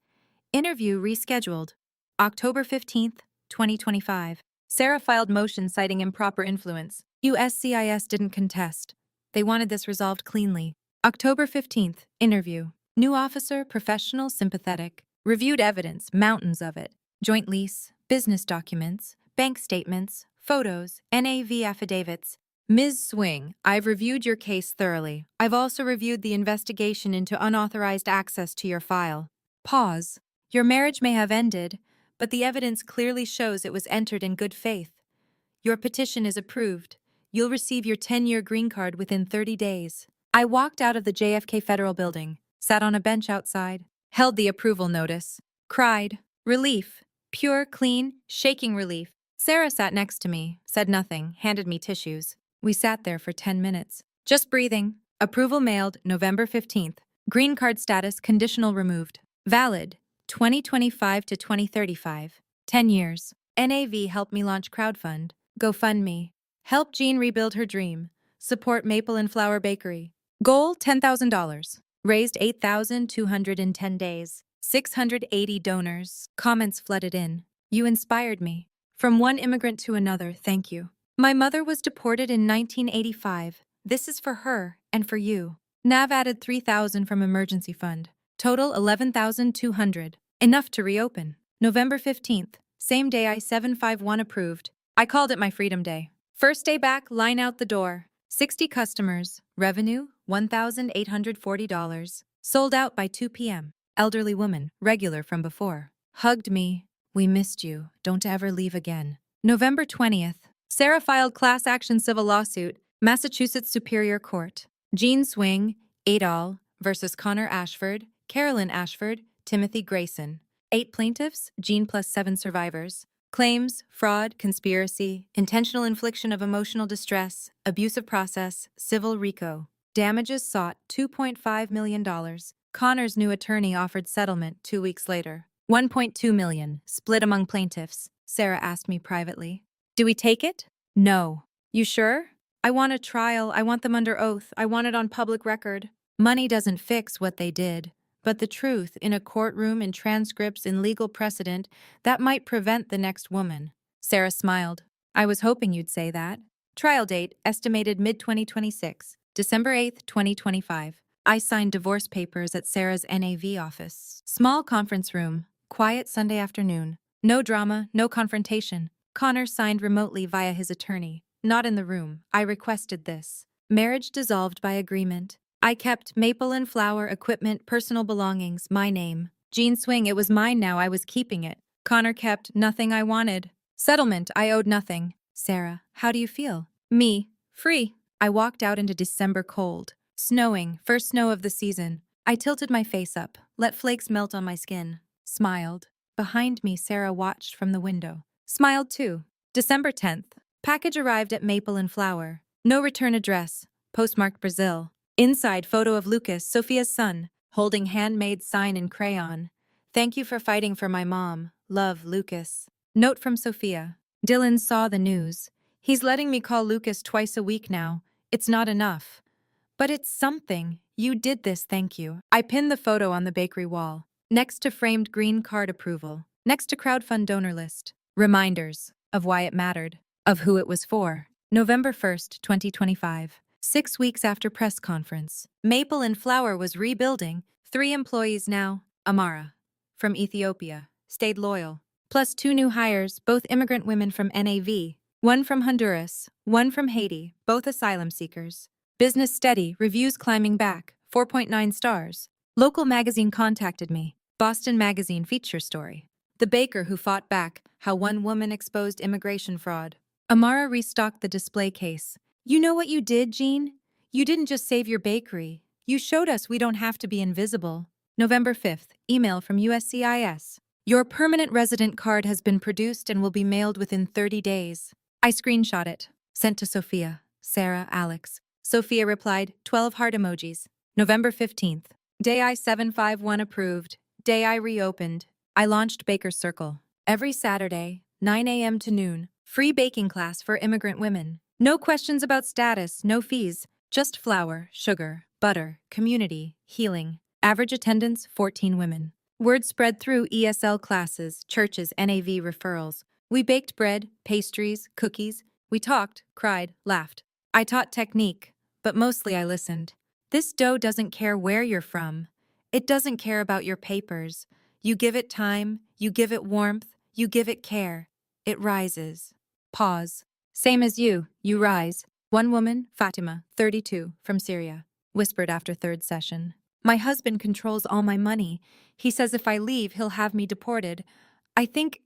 Interview rescheduled. October 15th, 2025. Sarah filed motion citing improper influence. USCIS didn't contest. They wanted this resolved cleanly. October 15th, interview. New officer, professional, sympathetic. Reviewed evidence, mountains of it. Joint lease, business documents, bank statements, photos, NAV affidavits. Ms. Swing, I've reviewed your case thoroughly. I've also reviewed the investigation into unauthorized access to your file. Pause. Your marriage may have ended, but the evidence clearly shows it was entered in good faith. Your petition is approved. You'll receive your 10-year green card within 30 days. I walked out of the JFK Federal Building, sat on a bench outside, held the approval notice, cried. Relief. Pure, clean, shaking relief. Sarah sat next to me, said nothing, handed me tissues. We sat there for 10 minutes. Just breathing. Approval mailed November 15th. Green card status conditional removed. Valid 2025 to 2035. 10 years. NAV helped me launch crowdfund. GoFundMe. Help Jean rebuild her dream. Support Maple and Flower Bakery. Goal $10,000. Raised 8,200 in 10 days. 680 donors. Comments flooded in. You inspired me. From one immigrant to another, thank you. My mother was deported in 1985. This is for her and for you. Nav added 3,000 from emergency fund. Total 11,200. Enough to reopen. November 15th. Same day I-751 approved. I called it my Freedom Day. First day back, line out the door. 60 customers. Revenue, $1,840. Sold out by 2 p.m. Elderly woman, regular from before. Hugged me. We missed you. Don't ever leave again. November 20th. Sarah filed class action civil lawsuit, Massachusetts Superior Court. Jean Swing, et al. Versus Connor Ashford, Carolyn Ashford, Timothy Grayson. 8 plaintiffs, Jean plus 7 survivors. Claims, fraud, conspiracy, intentional infliction of emotional distress, abusive process, civil RICO. Damages sought $2.5 million. Connor's new attorney offered settlement 2 weeks later. $1.2 million, split among plaintiffs. Sarah asked me privately. Do we take it? No. You sure? I want a trial. I want them under oath. I want it on public record. Money doesn't fix what they did. But the truth, in a courtroom, in transcripts, in legal precedent, that might prevent the next woman. Sarah smiled. I was hoping you'd say that. Trial date, estimated mid-2026, December 8th, 2025. I signed divorce papers at Sarah's NAV office. Small conference room. Quiet Sunday afternoon. No drama, no confrontation. Connor signed remotely via his attorney. Not in the room. I requested this. Marriage dissolved by agreement. I kept Maple and Flower equipment, personal belongings, my name. Jean Swing, it was mine now, I was keeping it. Connor kept nothing I wanted. Settlement, I owed nothing. Sarah, how do you feel? Me, free. I walked out into December cold. Snowing, first snow of the season. I tilted my face up, let flakes melt on my skin. Smiled. Behind me, Sarah watched from the window. Smiled too. December 10th. Package arrived at Maple and Flower. No return address. Postmarked Brazil. Inside, photo of Lucas, Sophia's son, holding handmade sign in crayon. Thank you for fighting for my mom. Love, Lucas. Note from Sophia. Dylan saw the news. He's letting me call Lucas twice a week now. It's not enough. But it's something. You did this, thank you. I pinned the photo on the bakery wall. Next to framed green card approval. Next to crowdfund donor list. Reminders of why it mattered. Of who it was for. November 1st, 2025. 6 weeks after press conference. Maple and Flower was rebuilding. 3 employees now. Amara. From Ethiopia. Stayed loyal. Plus 2 new hires, both immigrant women from NAV. 1 from Honduras. 1 from Haiti, both asylum seekers. Business steady, reviews climbing back. 4.9 stars. Local magazine contacted me. Boston Magazine feature story. The baker who fought back, how one woman exposed immigration fraud. Amara restocked the display case. You know what you did, Jean? You didn't just save your bakery. You showed us we don't have to be invisible. November 5th, email from USCIS. Your permanent resident card has been produced and will be mailed within 30 days. I screenshot it. Sent to Sophia, Sarah, Alex. Sophia replied, 12 heart emojis. November 15th. Day I-751 approved. Day I reopened. I launched Baker's Circle. Every Saturday, 9 a.m. to noon. Free baking class for immigrant women. No questions about status, no fees. Just flour, sugar, butter, community, healing. Average attendance, 14 women. Word spread through ESL classes, churches, NAV referrals. We baked bread, pastries, cookies. We talked, cried, laughed. I taught technique, but mostly I listened. This dough doesn't care where you're from. It doesn't care about your papers. You give it time, you give it warmth, you give it care. It rises. Pause. Same as you rise. One woman, Fatima, 32, from Syria, whispered after third session. My husband controls all my money. He says if I leave, he'll have me deported. I think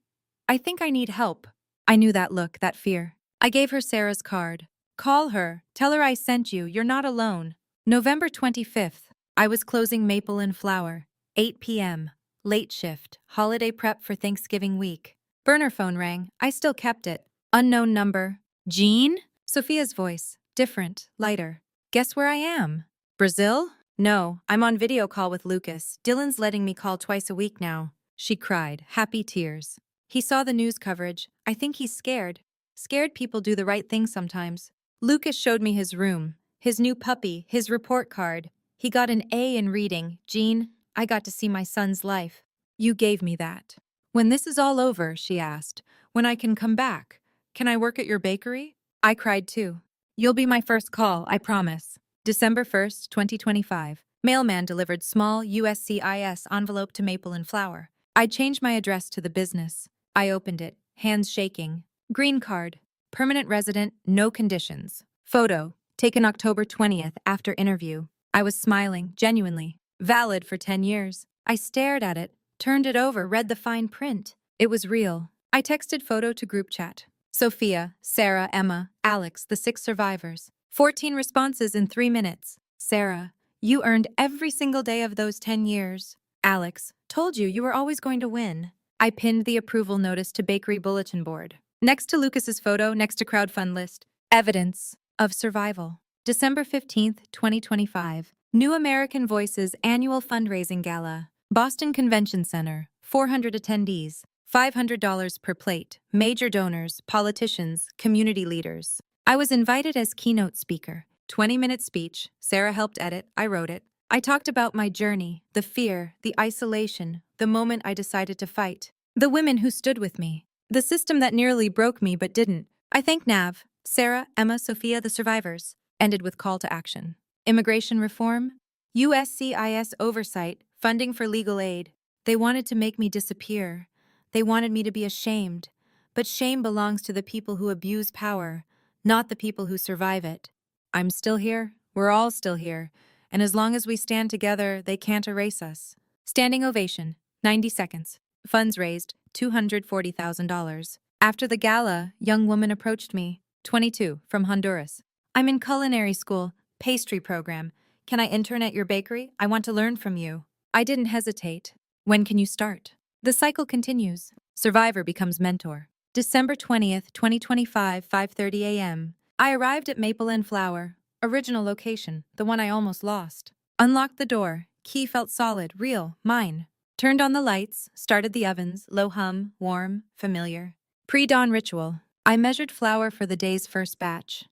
I need help. I knew that look, that fear. I gave her Sarah's card. Call her. Tell her I sent you. You're not alone. November 25th. I was closing Maple and Flower. 8 p.m. Late shift. Holiday prep for Thanksgiving week. Burner phone rang. I still kept it. Unknown number. Jean? Sophia's voice. Different. Lighter. Guess where I am? Brazil? No, I'm on video call with Lucas. Dylan's letting me call twice a week now. She cried, happy tears. He saw the news coverage. I think he's scared. Scared people do the right thing sometimes. Lucas showed me his room, his new puppy, his report card. He got an A in reading. Jean, I got to see my son's life. You gave me that. When this is all over, she asked, when I can come back, can I work at your bakery? I cried too. You'll be my first call, I promise. December 1st, 2025. Mailman delivered small USCIS envelope to Maple and Flower. I changed my address to the business. I opened it, hands shaking. Green card. Permanent resident, no conditions. Photo. Taken October 20th after interview. I was smiling, genuinely. Valid for 10 years. I stared at it, turned it over, read the fine print. It was real. I texted photo to group chat. Sophia, Sarah, Emma, Alex, the 6 survivors. 14 responses in 3 minutes. Sarah, you earned every single day of those 10 years. Alex, told you were always going to win. I pinned the approval notice to bakery bulletin board. Next to Lucas's photo, next to crowdfund list. Evidence of survival. December 15th, 2025. New American Voices Annual Fundraising Gala. Boston Convention Center. 400 attendees. $500 per plate. Major donors, politicians, community leaders. I was invited as keynote speaker. 20-minute speech. Sarah helped edit. I wrote it. I talked about my journey, the fear, the isolation, the moment I decided to fight. The women who stood with me. The system that nearly broke me but didn't. I thank Nav, Sarah, Emma, Sophia, the survivors. Ended with call to action. Immigration reform. USCIS oversight. Funding for legal aid. They wanted to make me disappear. They wanted me to be ashamed. But shame belongs to the people who abuse power, not the people who survive it. I'm still here. We're all still here. And as long as we stand together, they can't erase us. Standing ovation. 90 seconds. Funds raised. $240,000. After the gala, young woman approached me. 22, from Honduras. I'm in culinary school, pastry program. Can I intern at your bakery? I want to learn from you. I didn't hesitate. When can you start? The cycle continues. Survivor becomes mentor. December 20th, 2025, 5:30 a.m. I arrived at Maple and Flower. Original location, the one I almost lost. Unlocked the door. Key felt solid, real, mine. Turned on the lights, started the ovens, low hum, warm, familiar. Pre-dawn ritual. I measured flour for the day's first batch.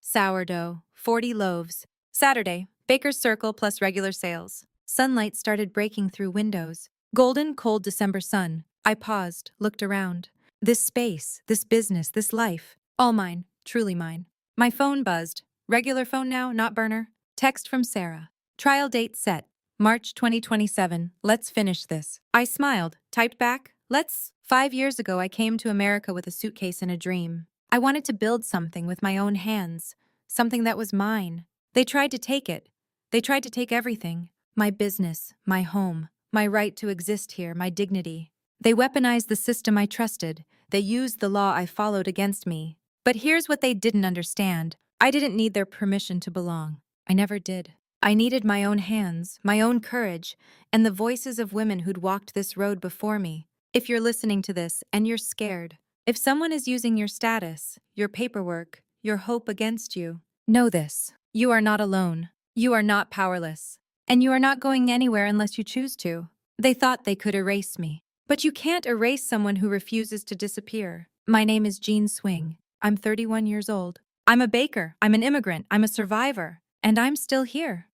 Sourdough, 40 loaves. Saturday, Baker's Circle plus regular sales. Sunlight started breaking through windows. Golden, cold December sun. I paused, looked around. This space, this business, this life. All mine, truly mine. My phone buzzed. Regular phone now, not burner. Text from Sarah. Trial date set. March 2027. Let's finish this. I smiled, typed back. Let's. 5 years ago, I came to America with a suitcase and a dream. I wanted to build something with my own hands. Something that was mine. They tried to take it. They tried to take everything. My business, my home, my right to exist here, my dignity. They weaponized the system I trusted. They used the law I followed against me. But here's what they didn't understand. I didn't need their permission to belong. I never did. I needed my own hands, my own courage, and the voices of women who'd walked this road before me. If you're listening to this and you're scared, if someone is using your status, your paperwork, your hope against you, know this. You are not alone. You are not powerless. And you are not going anywhere unless you choose to. They thought they could erase me. But you can't erase someone who refuses to disappear. My name is Jean Swing. I'm 31 years old. I'm a baker. I'm an immigrant. I'm a survivor. And I'm still here.